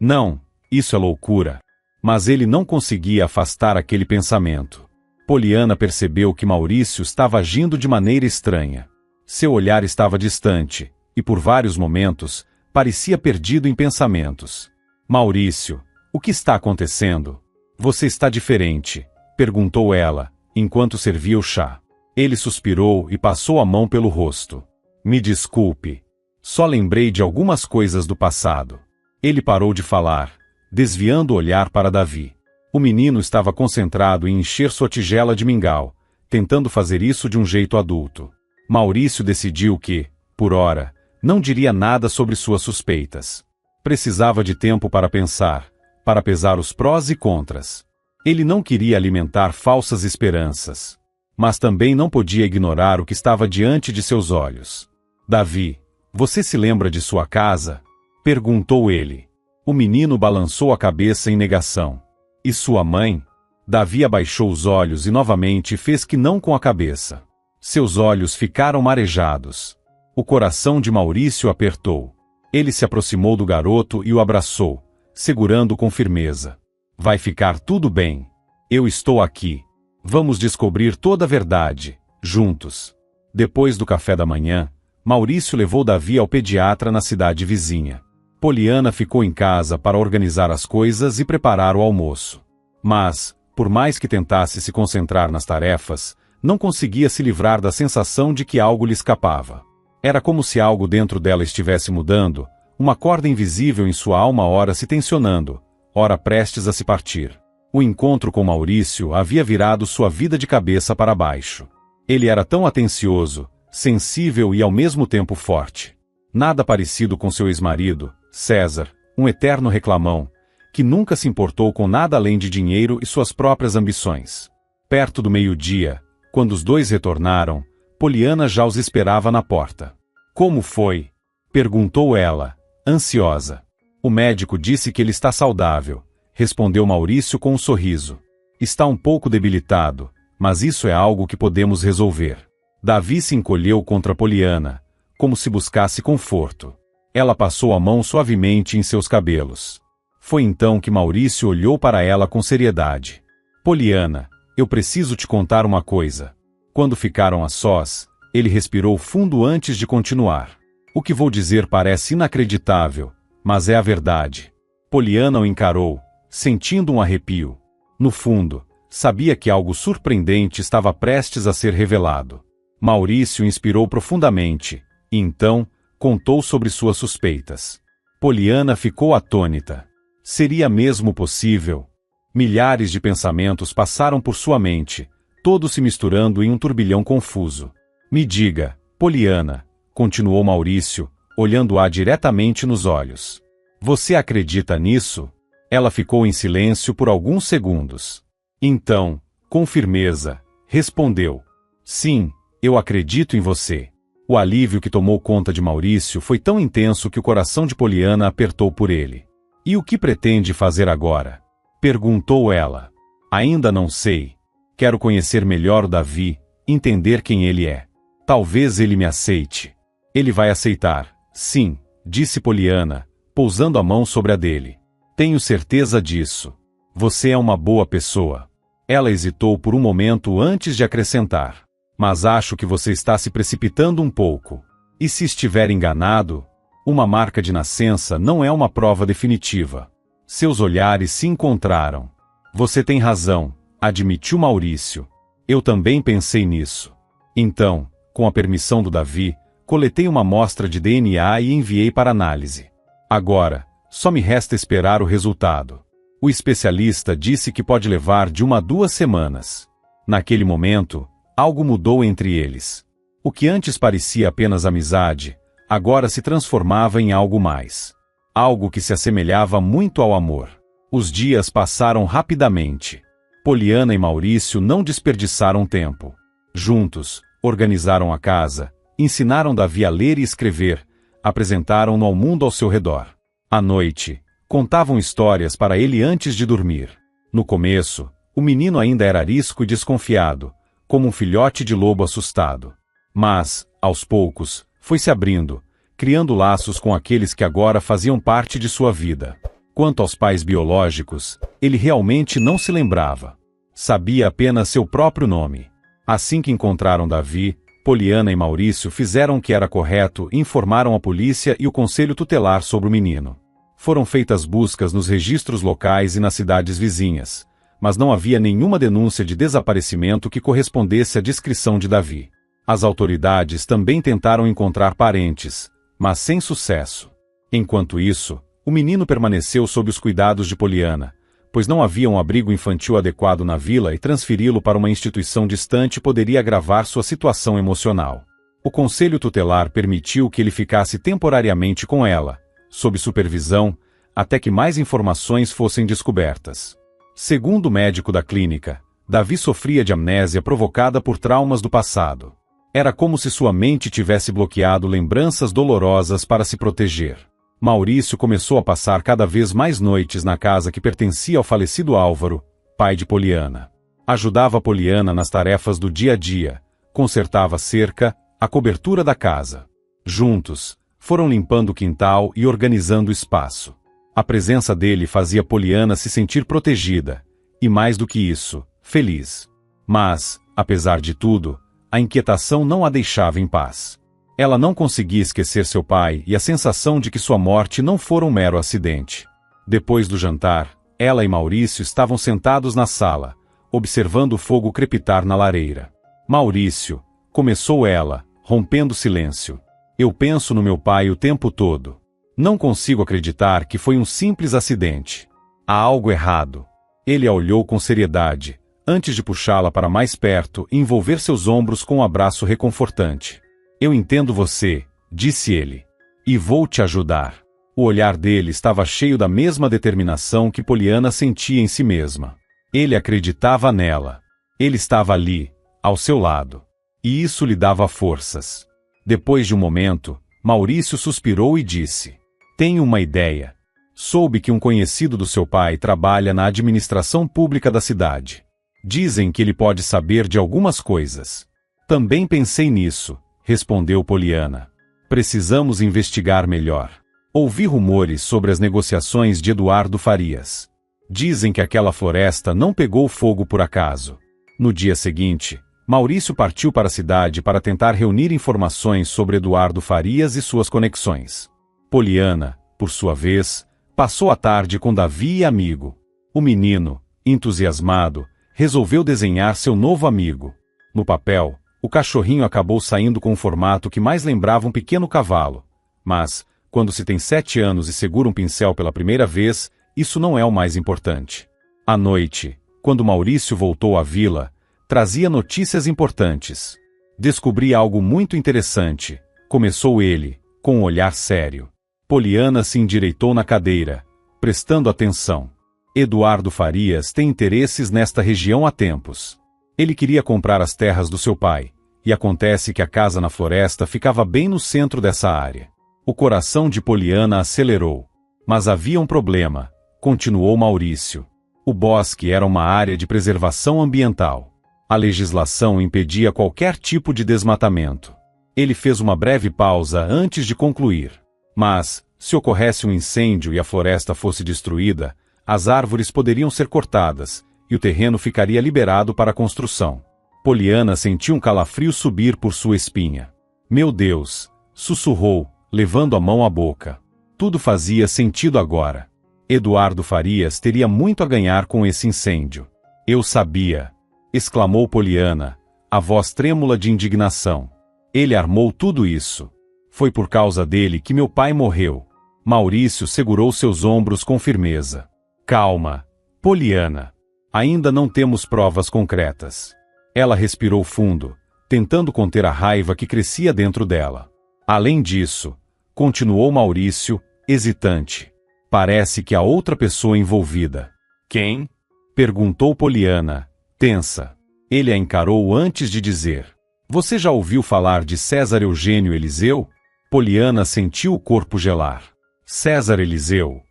Não, isso é loucura. Mas ele não conseguia afastar aquele pensamento. Poliana percebeu que Maurício estava agindo de maneira estranha. Seu olhar estava distante, e por vários momentos, parecia perdido em pensamentos. Maurício, o que está acontecendo? Você está diferente, perguntou ela, enquanto servia o chá. Ele suspirou e passou a mão pelo rosto. Me desculpe. Só lembrei de algumas coisas do passado. Ele parou de falar, desviando o olhar para Davi. O menino estava concentrado em encher sua tigela de mingau, tentando fazer isso de um jeito adulto. Maurício decidiu que, por ora, não diria nada sobre suas suspeitas. Precisava de tempo para pensar, para pesar os prós e contras. Ele não queria alimentar falsas esperanças. Mas também não podia ignorar o que estava diante de seus olhos. Davi, você se lembra de sua casa? Perguntou ele. O menino balançou a cabeça em negação. E sua mãe? Davi abaixou os olhos e novamente fez que não com a cabeça. Seus olhos ficaram marejados. O coração de Maurício apertou. Ele se aproximou do garoto e o abraçou, segurando com firmeza. Vai ficar tudo bem. Eu estou aqui. Vamos descobrir toda a verdade, juntos. Depois do café da manhã, Maurício levou Davi ao pediatra na cidade vizinha. Poliana ficou em casa para organizar as coisas e preparar o almoço. Mas, por mais que tentasse se concentrar nas tarefas, não conseguia se livrar da sensação de que algo lhe escapava. Era como se algo dentro dela estivesse mudando, uma corda invisível em sua alma ora se tensionando, ora prestes a se partir. O encontro com Maurício havia virado sua vida de cabeça para baixo. Ele era tão atencioso, sensível e ao mesmo tempo forte. Nada parecido com seu ex-marido, César, um eterno reclamão, que nunca se importou com nada além de dinheiro e suas próprias ambições. Perto do meio-dia, quando os dois retornaram, Poliana já os esperava na porta. Como foi? Perguntou ela, ansiosa. O médico disse que ele está saudável, respondeu Maurício com um sorriso. Está um pouco debilitado, mas isso é algo que podemos resolver. Davi se encolheu contra Poliana, como se buscasse conforto. Ela passou a mão suavemente em seus cabelos. Foi então que Maurício olhou para ela com seriedade. Poliana, eu preciso te contar uma coisa. Quando ficaram a sós, ele respirou fundo antes de continuar. O que vou dizer parece inacreditável, mas é a verdade. Poliana o encarou, sentindo um arrepio. No fundo, sabia que algo surpreendente estava prestes a ser revelado. Maurício inspirou profundamente, e então, contou sobre suas suspeitas. Poliana ficou atônita. Seria mesmo possível? Milhares de pensamentos passaram por sua mente, todos se misturando em um turbilhão confuso. Me diga, Poliana, continuou Maurício, olhando-a diretamente nos olhos. Você acredita nisso? Ela ficou em silêncio por alguns segundos. Então, com firmeza, respondeu. Sim, eu acredito em você. O alívio que tomou conta de Maurício foi tão intenso que o coração de Poliana apertou por ele. E o que pretende fazer agora? Perguntou ela. Ainda não sei. Quero conhecer melhor o Davi, entender quem ele é. Talvez ele me aceite. Ele vai aceitar, sim, disse Poliana, pousando a mão sobre a dele. Tenho certeza disso. Você é uma boa pessoa. Ela hesitou por um momento antes de acrescentar. Mas acho que você está se precipitando um pouco. E se estiver enganado? Uma marca de nascença não é uma prova definitiva. Seus olhares se encontraram. Você tem razão, admitiu Maurício. Eu também pensei nisso. Então, com a permissão do Davi, coletei uma amostra de DNA e enviei para análise. Agora, só me resta esperar o resultado. O especialista disse que pode levar de 1 a 2 semanas. Naquele momento, algo mudou entre eles. O que antes parecia apenas amizade, agora se transformava em algo mais. Algo que se assemelhava muito ao amor. Os dias passaram rapidamente. Poliana e Maurício não desperdiçaram tempo. Juntos, organizaram a casa, ensinaram Davi a ler e escrever, apresentaram-no ao mundo ao seu redor. À noite, contavam histórias para ele antes de dormir. No começo, o menino ainda era arisco e desconfiado, como um filhote de lobo assustado. Mas, aos poucos, foi se abrindo, criando laços com aqueles que agora faziam parte de sua vida. Quanto aos pais biológicos, ele realmente não se lembrava. Sabia apenas seu próprio nome. Assim que encontraram Davi, Poliana e Maurício fizeram o que era correto e informaram a polícia e o conselho tutelar sobre o menino. Foram feitas buscas nos registros locais e nas cidades vizinhas, mas não havia nenhuma denúncia de desaparecimento que correspondesse à descrição de Davi. As autoridades também tentaram encontrar parentes, mas sem sucesso. Enquanto isso, o menino permaneceu sob os cuidados de Poliana, pois não havia um abrigo infantil adequado na vila e transferi-lo para uma instituição distante poderia agravar sua situação emocional. O conselho tutelar permitiu que ele ficasse temporariamente com ela, sob supervisão, até que mais informações fossem descobertas. Segundo o médico da clínica, Davi sofria de amnésia provocada por traumas do passado. Era como se sua mente tivesse bloqueado lembranças dolorosas para se proteger. Maurício começou a passar cada vez mais noites na casa que pertencia ao falecido Álvaro, pai de Poliana. Ajudava Poliana nas tarefas do dia a dia, consertava a cerca, a cobertura da casa. Juntos, foram limpando o quintal e organizando o espaço. A presença dele fazia Poliana se sentir protegida, e mais do que isso, feliz. Mas, apesar de tudo, a inquietação não a deixava em paz. Ela não conseguia esquecer seu pai e a sensação de que sua morte não fora um mero acidente. Depois do jantar, ela e Maurício estavam sentados na sala, observando o fogo crepitar na lareira. Maurício, começou ela, rompendo o silêncio. Eu penso no meu pai o tempo todo. Não consigo acreditar que foi um simples acidente. Há algo errado. Ele a olhou com seriedade, antes de puxá-la para mais perto e envolver seus ombros com um abraço reconfortante. Eu entendo você, disse ele. E vou te ajudar. O olhar dele estava cheio da mesma determinação que Poliana sentia em si mesma. Ele acreditava nela. Ele estava ali, ao seu lado. E isso lhe dava forças. Depois de um momento, Maurício suspirou e disse: Tenho uma ideia. Soube que um conhecido do seu pai trabalha na administração pública da cidade. Dizem que ele pode saber de algumas coisas. Também pensei nisso, respondeu Poliana. Precisamos investigar melhor. Ouvi rumores sobre as negociações de Eduardo Farias. Dizem que aquela floresta não pegou fogo por acaso. No dia seguinte, Maurício partiu para a cidade para tentar reunir informações sobre Eduardo Farias e suas conexões. Poliana, por sua vez, passou a tarde com Davi e amigo. O menino, entusiasmado, resolveu desenhar seu novo amigo. No papel, o cachorrinho acabou saindo com um formato que mais lembrava um pequeno cavalo. Mas, quando se tem 7 anos e segura um pincel pela primeira vez, isso não é o mais importante. À noite, quando Maurício voltou à vila, trazia notícias importantes. Descobri algo muito interessante, começou ele, com um olhar sério. Poliana se endireitou na cadeira, prestando atenção. Eduardo Farias tem interesses nesta região há tempos. Ele queria comprar as terras do seu pai, e acontece que a casa na floresta ficava bem no centro dessa área. O coração de Poliana acelerou. Mas havia um problema, continuou Maurício. O bosque era uma área de preservação ambiental. A legislação impedia qualquer tipo de desmatamento. Ele fez uma breve pausa antes de concluir. Mas, se ocorresse um incêndio e a floresta fosse destruída, as árvores poderiam ser cortadas, e o terreno ficaria liberado para a construção. Poliana sentiu um calafrio subir por sua espinha. Meu Deus! Sussurrou, levando a mão à boca. Tudo fazia sentido agora. Eduardo Farias teria muito a ganhar com esse incêndio. Eu sabia! Exclamou Poliana, a voz trêmula de indignação. Ele armou tudo isso. Foi por causa dele que meu pai morreu. Maurício segurou seus ombros com firmeza. Calma, Poliana. Ainda não temos provas concretas. Ela respirou fundo, tentando conter a raiva que crescia dentro dela. Além disso, continuou Maurício, hesitante. Parece que há outra pessoa envolvida. Quem? Perguntou Poliana, tensa. Ele a encarou antes de dizer. Você já ouviu falar de César Eugênio Eliseu? Poliana sentiu o corpo gelar. César Eliseu.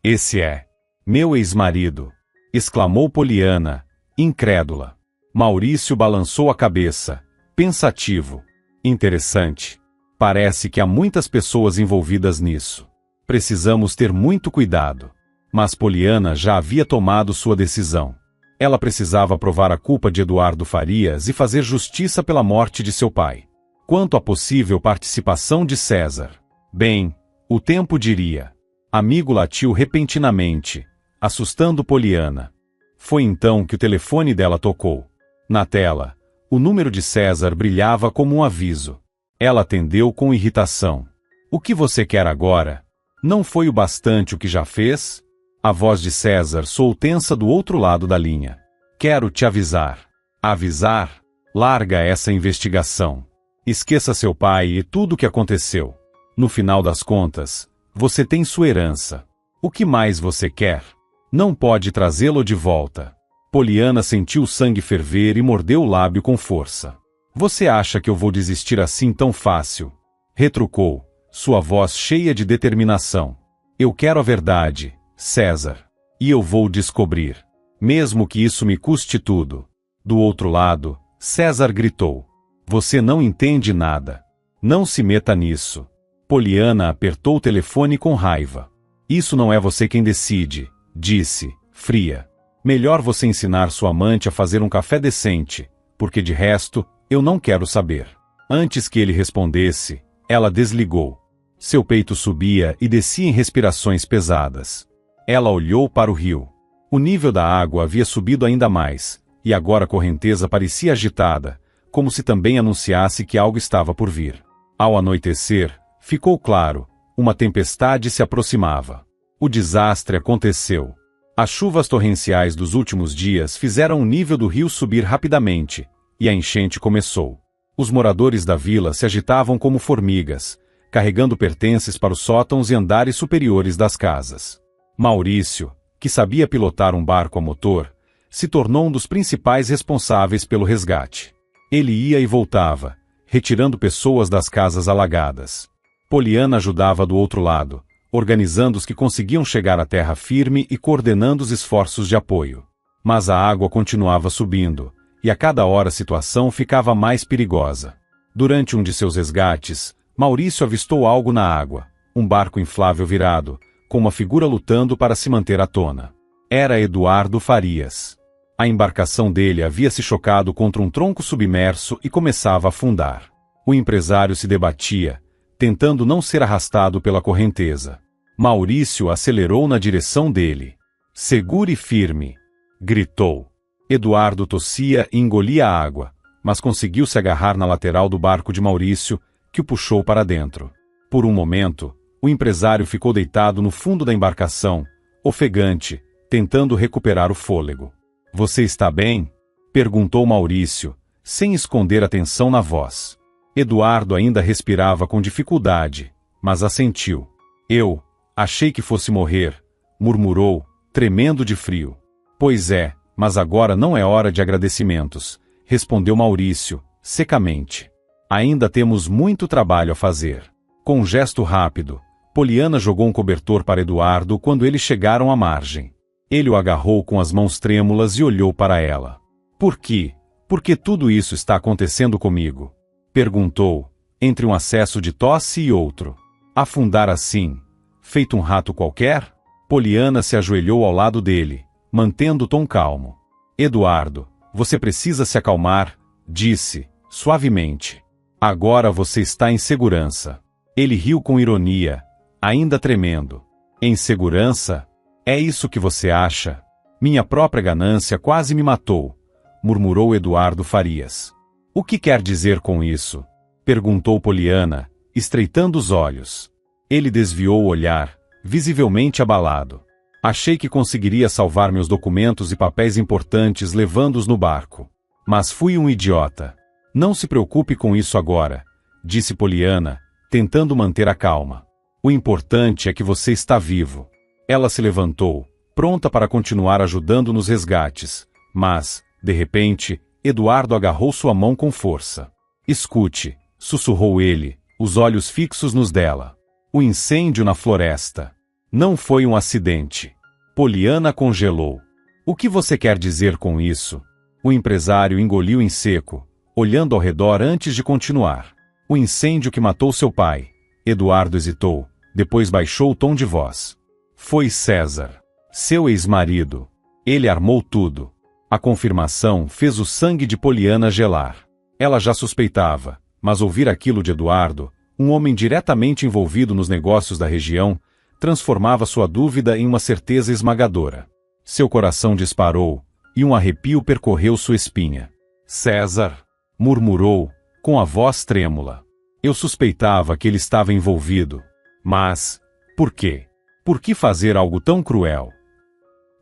Esse é meu ex-marido, exclamou Poliana, incrédula. Maurício balançou a cabeça, pensativo. Interessante. Parece que há muitas pessoas envolvidas nisso. Precisamos ter muito cuidado. Mas Poliana já havia tomado sua decisão. Ela precisava provar a culpa de Eduardo Farias e fazer justiça pela morte de seu pai. Quanto à possível participação de César, bem, o tempo diria. Amigo latiu repentinamente, assustando Poliana. Foi então que o telefone dela tocou. Na tela, o número de César brilhava como um aviso. Ela atendeu com irritação. O que você quer agora? Não foi o bastante o que já fez? A voz de César soou tensa do outro lado da linha. Quero te avisar. Avisar? Larga essa investigação. Esqueça seu pai e tudo o que aconteceu. No final das contas, você tem sua herança. O que mais você quer? Não pode trazê-lo de volta. Poliana sentiu o sangue ferver e mordeu o lábio com força. Você acha que eu vou desistir assim tão fácil? Retrucou, sua voz cheia de determinação. Eu quero a verdade, César. E eu vou descobrir. Mesmo que isso me custe tudo. Do outro lado, César gritou. Você não entende nada. Não se meta nisso. Poliana apertou o telefone com raiva. Isso não é você quem decide, disse, fria. Melhor você ensinar sua amante a fazer um café decente, porque de resto, eu não quero saber. Antes que ele respondesse, ela desligou. Seu peito subia e descia em respirações pesadas. Ela olhou para o rio. O nível da água havia subido ainda mais, e agora a correnteza parecia agitada, como se também anunciasse que algo estava por vir. Ao anoitecer, ficou claro, uma tempestade se aproximava. O desastre aconteceu. As chuvas torrenciais dos últimos dias fizeram o nível do rio subir rapidamente, e a enchente começou. Os moradores da vila se agitavam como formigas, carregando pertences para os sótãos e andares superiores das casas. Maurício, que sabia pilotar um barco a motor, se tornou um dos principais responsáveis pelo resgate. Ele ia e voltava, retirando pessoas das casas alagadas. Poliana ajudava do outro lado, organizando os que conseguiam chegar à terra firme e coordenando os esforços de apoio. Mas a água continuava subindo, e a cada hora a situação ficava mais perigosa. Durante um de seus resgates, Maurício avistou algo na água, um barco inflável virado, com uma figura lutando para se manter à tona. Era Eduardo Farias. A embarcação dele havia se chocado contra um tronco submerso e começava a afundar. O empresário se debatia, tentando não ser arrastado pela correnteza. Maurício acelerou na direção dele. Segure firme! Gritou. Eduardo tossia e engolia a água, mas conseguiu se agarrar na lateral do barco de Maurício, que o puxou para dentro. Por um momento, o empresário ficou deitado no fundo da embarcação, ofegante, tentando recuperar o fôlego. Você está bem? Perguntou Maurício, sem esconder a tensão na voz. Eduardo ainda respirava com dificuldade, mas assentiu. Eu achei que fosse morrer, murmurou, tremendo de frio. Pois é, mas agora não é hora de agradecimentos, respondeu Maurício, secamente. Ainda temos muito trabalho a fazer. Com um gesto rápido, Poliana jogou um cobertor para Eduardo quando eles chegaram à margem. Ele o agarrou com as mãos trêmulas e olhou para ela. Por quê? Por que tudo isso está acontecendo comigo? Perguntou, entre um acesso de tosse e outro. Afundar assim, feito um rato qualquer? Poliana se ajoelhou ao lado dele, mantendo o tom calmo. Eduardo, Você precisa se acalmar, disse, suavemente. Agora você está em segurança. Ele riu com ironia, ainda tremendo. Em segurança? É isso que você acha? Minha própria ganância quase me matou, murmurou Eduardo Farias. O que quer dizer com isso? Perguntou Poliana, estreitando os olhos. Ele desviou o olhar, visivelmente abalado. Achei que conseguiria salvar meus documentos e papéis importantes levando-os no barco. Mas fui um idiota. Não se preocupe com isso agora, disse Poliana, tentando manter a calma. O importante é que você está vivo. Ela se levantou, pronta para continuar ajudando nos resgates, mas, de repente, Eduardo agarrou sua mão com força. Escute, sussurrou ele, os olhos fixos nos dela. O incêndio na floresta. Não foi um acidente. Poliana congelou. O que você quer dizer com isso? O empresário engoliu em seco, olhando ao redor antes de continuar. O incêndio que matou seu pai. Eduardo hesitou, depois baixou o tom de voz. Foi César. Seu ex-marido. Ele armou tudo. A confirmação fez o sangue de Poliana gelar. Ela já suspeitava, mas ouvir aquilo de Eduardo, um homem diretamente envolvido nos negócios da região, transformava sua dúvida em uma certeza esmagadora. Seu coração disparou, e um arrepio percorreu sua espinha. César, murmurou, com a voz trêmula. Eu suspeitava que ele estava envolvido. Mas, por quê? Por que fazer algo tão cruel?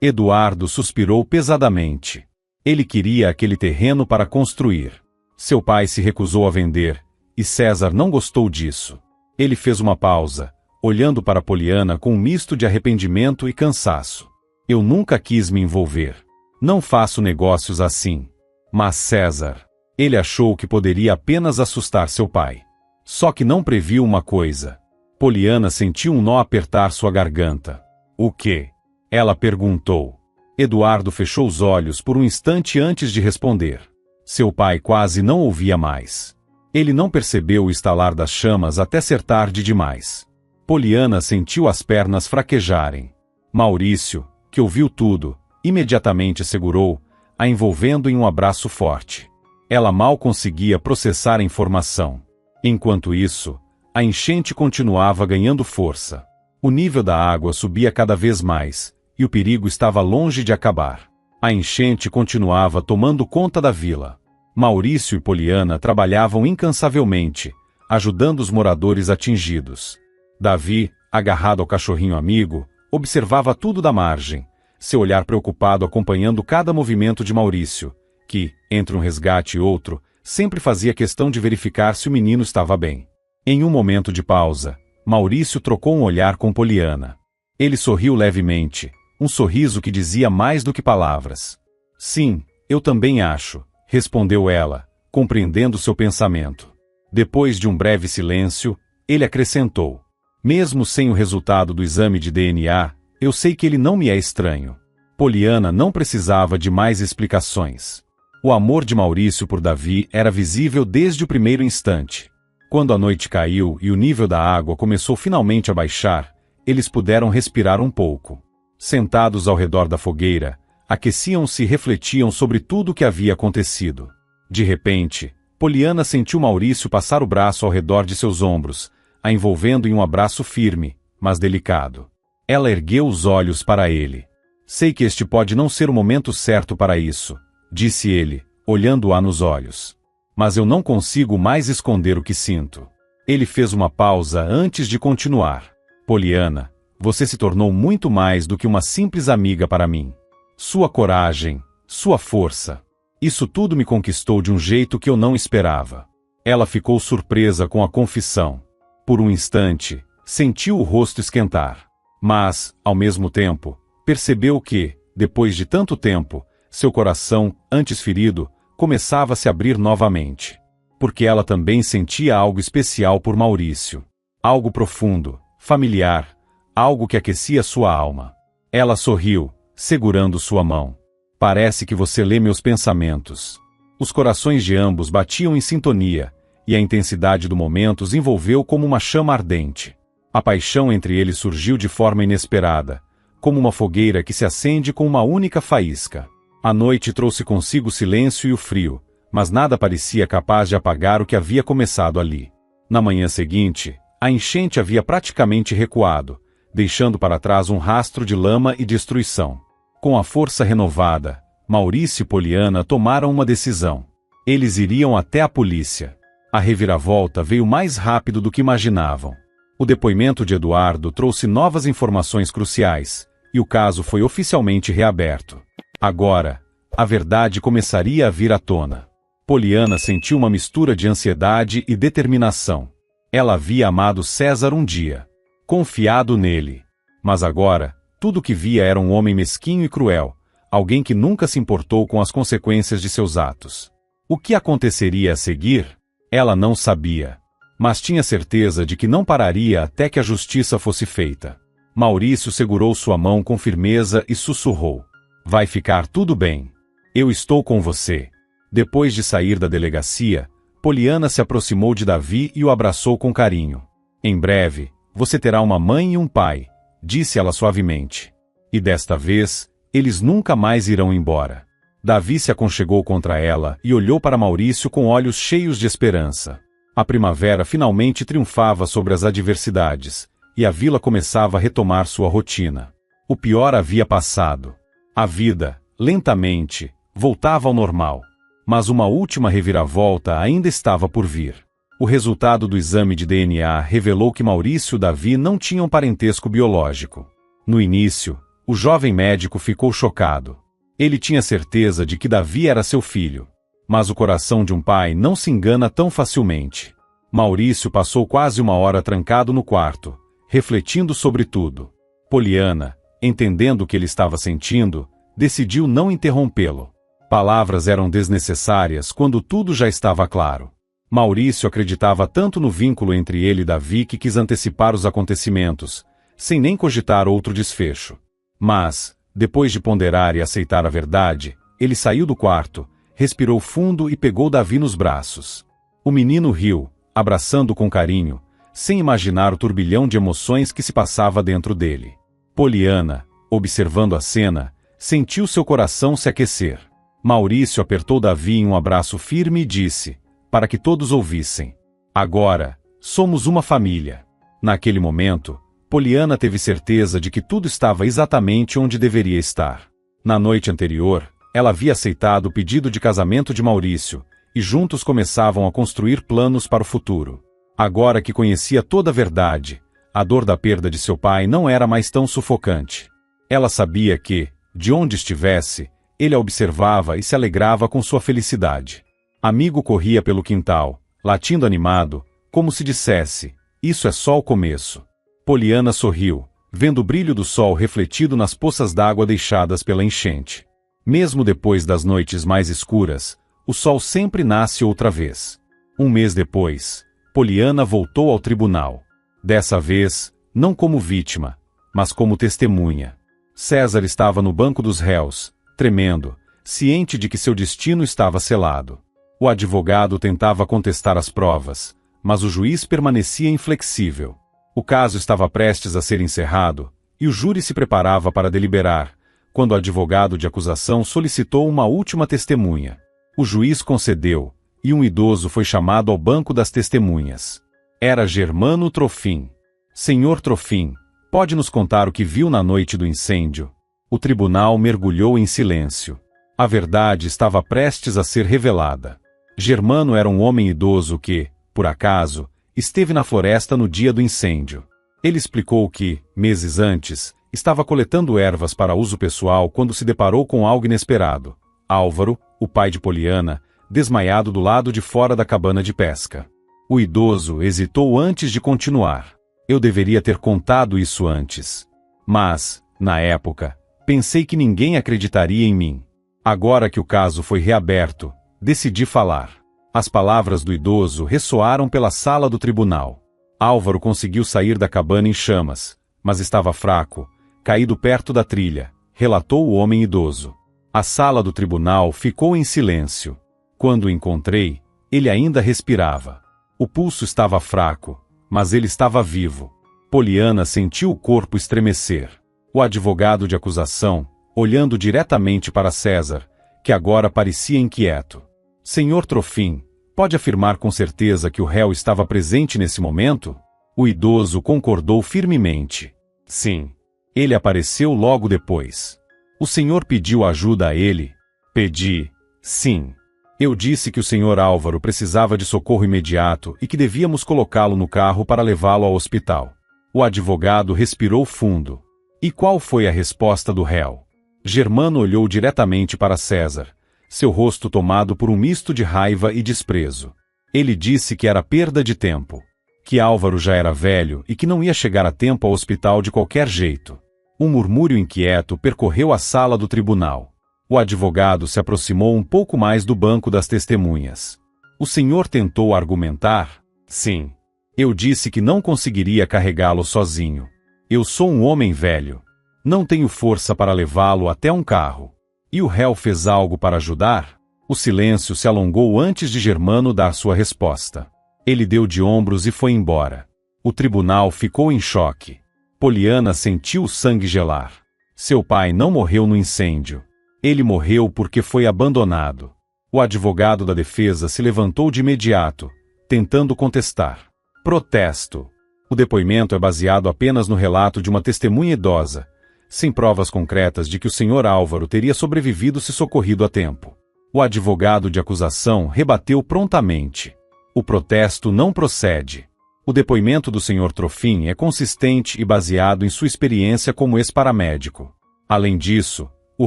Eduardo suspirou pesadamente. Ele queria aquele terreno para construir. Seu pai se recusou a vender, e César não gostou disso. Ele fez uma pausa, olhando para Poliana com um misto de arrependimento e cansaço. Eu nunca quis me envolver. Não faço negócios assim. Mas César, ele achou que poderia apenas assustar seu pai. Só que não previu uma coisa. Poliana sentiu um nó apertar sua garganta. O quê? Ela perguntou. Eduardo fechou os olhos por um instante antes de responder. Seu pai quase não ouvia mais. Ele não percebeu o estalar das chamas até ser tarde demais. Poliana sentiu as pernas fraquejarem. Maurício, que ouviu tudo, imediatamente segurou, a envolvendo em um abraço forte. Ela mal conseguia processar a informação. Enquanto isso, a enchente continuava ganhando força. O nível da água subia cada vez mais, e o perigo estava longe de acabar. A enchente continuava tomando conta da vila. Maurício e Poliana trabalhavam incansavelmente, ajudando os moradores atingidos. Davi, agarrado ao cachorrinho amigo, observava tudo da margem, seu olhar preocupado acompanhando cada movimento de Maurício, que, entre um resgate e outro, sempre fazia questão de verificar se o menino estava bem. Em um momento de pausa, Maurício trocou um olhar com Poliana. Ele sorriu levemente, um sorriso que dizia mais do que palavras. Sim, eu também acho, respondeu ela, compreendendo seu pensamento. Depois de um breve silêncio, ele acrescentou. Mesmo sem o resultado do exame de DNA, eu sei que ele não me é estranho. Poliana não precisava de mais explicações. O amor de Maurício por Davi era visível desde o primeiro instante. Quando a noite caiu e o nível da água começou finalmente a baixar, eles puderam respirar um pouco. Sentados ao redor da fogueira, aqueciam-se e refletiam sobre tudo o que havia acontecido. De repente, Poliana sentiu Maurício passar o braço ao redor de seus ombros, a envolvendo em um abraço firme, mas delicado. Ela ergueu os olhos para ele. Sei que este pode não ser o momento certo para isso, disse ele, olhando-a nos olhos. Mas eu não consigo mais esconder o que sinto. Ele fez uma pausa antes de continuar. Poliana, você se tornou muito mais do que uma simples amiga para mim. Sua coragem, sua força. Isso tudo me conquistou de um jeito que eu não esperava. Ela ficou surpresa com a confissão. Por um instante, sentiu o rosto esquentar. Mas, ao mesmo tempo, percebeu que, depois de tanto tempo, seu coração, antes ferido, começava a se abrir novamente. Porque ela também sentia algo especial por Maurício. Algo profundo, familiar, algo que aquecia sua alma. Ela sorriu, segurando sua mão. Parece que você lê meus pensamentos. Os corações de ambos batiam em sintonia, e a intensidade do momento os envolveu como uma chama ardente. A paixão entre eles surgiu de forma inesperada, como uma fogueira que se acende com uma única faísca. A noite trouxe consigo o silêncio e o frio, mas nada parecia capaz de apagar o que havia começado ali. Na manhã seguinte, a enchente havia praticamente recuado, deixando para trás um rastro de lama e destruição. Com a força renovada, Maurício e Poliana tomaram uma decisão. Eles iriam até a polícia. A reviravolta veio mais rápido do que imaginavam. O depoimento de Eduardo trouxe novas informações cruciais, e o caso foi oficialmente reaberto. Agora, a verdade começaria a vir à tona. Poliana sentiu uma mistura de ansiedade e determinação. Ela havia amado César um dia, confiado nele. Mas agora, tudo o que via era um homem mesquinho e cruel, alguém que nunca se importou com as consequências de seus atos. O que aconteceria a seguir? Ela não sabia. Mas tinha certeza de que não pararia até que a justiça fosse feita. Maurício segurou sua mão com firmeza e sussurrou: "Vai ficar tudo bem. Eu estou com você." Depois de sair da delegacia, Poliana se aproximou de Davi e o abraçou com carinho. "Em breve, você terá uma mãe e um pai", disse ela suavemente. "E desta vez, eles nunca mais irão embora." Davi se aconchegou contra ela e olhou para Maurício com olhos cheios de esperança. A primavera finalmente triunfava sobre as adversidades, e a vila começava a retomar sua rotina. O pior havia passado. A vida, lentamente, voltava ao normal. Mas uma última reviravolta ainda estava por vir. O resultado do exame de DNA revelou que Maurício e Davi não tinham parentesco biológico. No início, o jovem médico ficou chocado. Ele tinha certeza de que Davi era seu filho. Mas o coração de um pai não se engana tão facilmente. Maurício passou quase uma hora trancado no quarto, refletindo sobre tudo. Poliana, entendendo o que ele estava sentindo, decidiu não interrompê-lo. Palavras eram desnecessárias quando tudo já estava claro. Maurício acreditava tanto no vínculo entre ele e Davi que quis antecipar os acontecimentos, sem nem cogitar outro desfecho. Mas, depois de ponderar e aceitar a verdade, ele saiu do quarto, respirou fundo e pegou Davi nos braços. O menino riu, abraçando com carinho, sem imaginar o turbilhão de emoções que se passava dentro dele. Poliana, observando a cena, sentiu seu coração se aquecer. Maurício apertou Davi em um abraço firme e disse, para que todos ouvissem: "Agora, somos uma família." Naquele momento, Poliana teve certeza de que tudo estava exatamente onde deveria estar. Na noite anterior, ela havia aceitado o pedido de casamento de Maurício, e juntos começavam a construir planos para o futuro. Agora que conhecia toda a verdade, a dor da perda de seu pai não era mais tão sufocante. Ela sabia que, de onde estivesse, ele a observava e se alegrava com sua felicidade. Amigo corria pelo quintal, latindo animado, como se dissesse: "Isso é só o começo." Poliana sorriu, vendo o brilho do sol refletido nas poças d'água deixadas pela enchente. Mesmo depois das noites mais escuras, o sol sempre nasce outra vez. Um mês depois, Poliana voltou ao tribunal. Dessa vez, não como vítima, mas como testemunha. César estava no banco dos réus, tremendo, ciente de que seu destino estava selado. O advogado tentava contestar as provas, mas o juiz permanecia inflexível. O caso estava prestes a ser encerrado, e o júri se preparava para deliberar, quando o advogado de acusação solicitou uma última testemunha. O juiz concedeu, e um idoso foi chamado ao banco das testemunhas. Era Germano Trofim. "Senhor Trofim, pode nos contar o que viu na noite do incêndio?" O tribunal mergulhou em silêncio. A verdade estava prestes a ser revelada. Germano era um homem idoso que, por acaso, esteve na floresta no dia do incêndio. Ele explicou que, meses antes, estava coletando ervas para uso pessoal quando se deparou com algo inesperado. Álvaro, o pai de Poliana, desmaiado do lado de fora da cabana de pesca. O idoso hesitou antes de continuar. "Eu deveria ter contado isso antes. Mas, na época, pensei que ninguém acreditaria em mim. Agora que o caso foi reaberto, decidi falar." As palavras do idoso ressoaram pela sala do tribunal. Álvaro conseguiu sair da cabana em chamas, mas estava fraco, caído perto da trilha, relatou o homem idoso. A sala do tribunal ficou em silêncio. Quando o encontrei, ele ainda respirava. O pulso estava fraco, mas ele estava vivo. Poliana sentiu o corpo estremecer. O advogado de acusação, olhando diretamente para César, que agora parecia inquieto. Senhor Trofim, pode afirmar com certeza que o réu estava presente nesse momento? O idoso concordou firmemente. Sim. Ele apareceu logo depois. O senhor pediu ajuda a ele? Pedi. Sim. Eu disse que o senhor Álvaro precisava de socorro imediato e que devíamos colocá-lo no carro para levá-lo ao hospital. O advogado respirou fundo. E qual foi a resposta do réu? Germano olhou diretamente para César, seu rosto tomado por um misto de raiva e desprezo. Ele disse que era perda de tempo, que Álvaro já era velho e que não ia chegar a tempo ao hospital de qualquer jeito. Um murmúrio inquieto percorreu a sala do tribunal. O advogado se aproximou um pouco mais do banco das testemunhas. O senhor tentou argumentar? Sim. Eu disse que não conseguiria carregá-lo sozinho. Eu sou um homem velho. Não tenho força para levá-lo até um carro. E o réu fez algo para ajudar? O silêncio se alongou antes de Germano dar sua resposta. Ele deu de ombros e foi embora. O tribunal ficou em choque. Poliana sentiu o sangue gelar. Seu pai não morreu no incêndio. Ele morreu porque foi abandonado. O advogado da defesa se levantou de imediato, tentando contestar. Protesto. O depoimento é baseado apenas no relato de uma testemunha idosa, sem provas concretas de que o senhor Álvaro teria sobrevivido se socorrido a tempo. O advogado de acusação rebateu prontamente. O protesto não procede. O depoimento do senhor Trofim é consistente e baseado em sua experiência como ex-paramédico. Além disso, o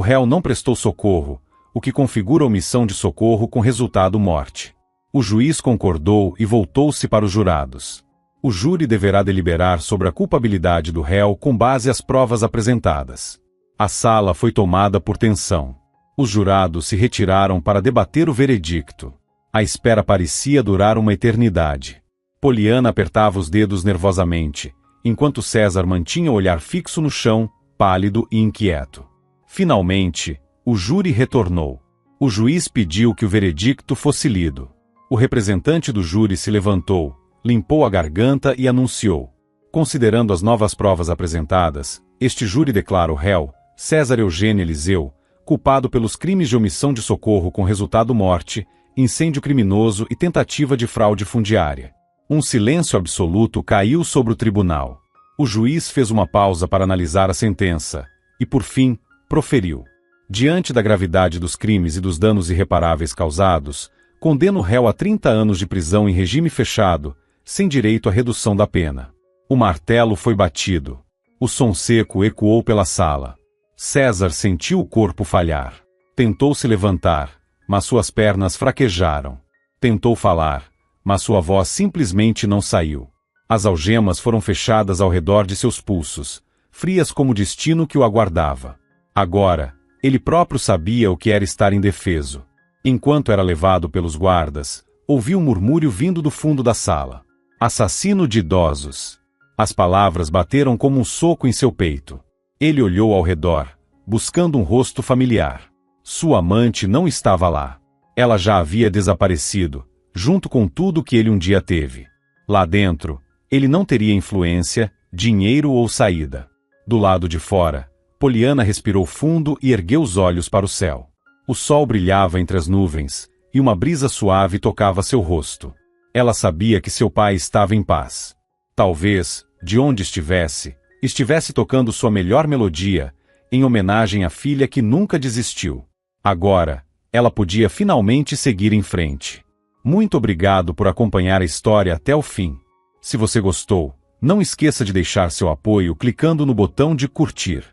réu não prestou socorro, o que configura omissão de socorro com resultado morte. O juiz concordou e voltou-se para os jurados. O júri deverá deliberar sobre a culpabilidade do réu com base às provas apresentadas. A sala foi tomada por tensão. Os jurados se retiraram para debater o veredicto. A espera parecia durar uma eternidade. Poliana apertava os dedos nervosamente, enquanto César mantinha o olhar fixo no chão, pálido e inquieto. Finalmente, o júri retornou. O juiz pediu que o veredicto fosse lido. O representante do júri se levantou, limpou a garganta e anunciou. Considerando as novas provas apresentadas, este júri declara o réu, César Eugênio Eliseu, culpado pelos crimes de omissão de socorro com resultado morte, incêndio criminoso e tentativa de fraude fundiária. Um silêncio absoluto caiu sobre o tribunal. O juiz fez uma pausa para analisar a sentença e, por fim, proferiu. Diante da gravidade dos crimes e dos danos irreparáveis causados, condena o réu a 30 anos de prisão em regime fechado, sem direito à redução da pena. O martelo foi batido. O som seco ecoou pela sala. César sentiu o corpo falhar. Tentou se levantar, mas suas pernas fraquejaram. Tentou falar, mas sua voz simplesmente não saiu. As algemas foram fechadas ao redor de seus pulsos, frias como o destino que o aguardava. Agora, ele próprio sabia o que era estar indefeso. Enquanto era levado pelos guardas, ouviu um murmúrio vindo do fundo da sala. Assassino de idosos. As palavras bateram como um soco em seu peito. Ele olhou ao redor, buscando um rosto familiar. Sua amante não estava lá. Ela já havia desaparecido, junto com tudo que ele um dia teve. Lá dentro, ele não teria influência, dinheiro ou saída. Do lado de fora, Poliana respirou fundo e ergueu os olhos para o céu. O sol brilhava entre as nuvens, e uma brisa suave tocava seu rosto. Ela sabia que seu pai estava em paz. Talvez, de onde estivesse tocando sua melhor melodia, em homenagem à filha que nunca desistiu. Agora, ela podia finalmente seguir em frente. Muito obrigado por acompanhar a história até o fim. Se você gostou, não esqueça de deixar seu apoio clicando no botão de curtir.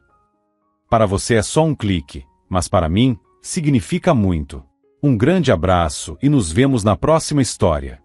Para você é só um clique, mas para mim, significa muito. Um grande abraço e nos vemos na próxima história.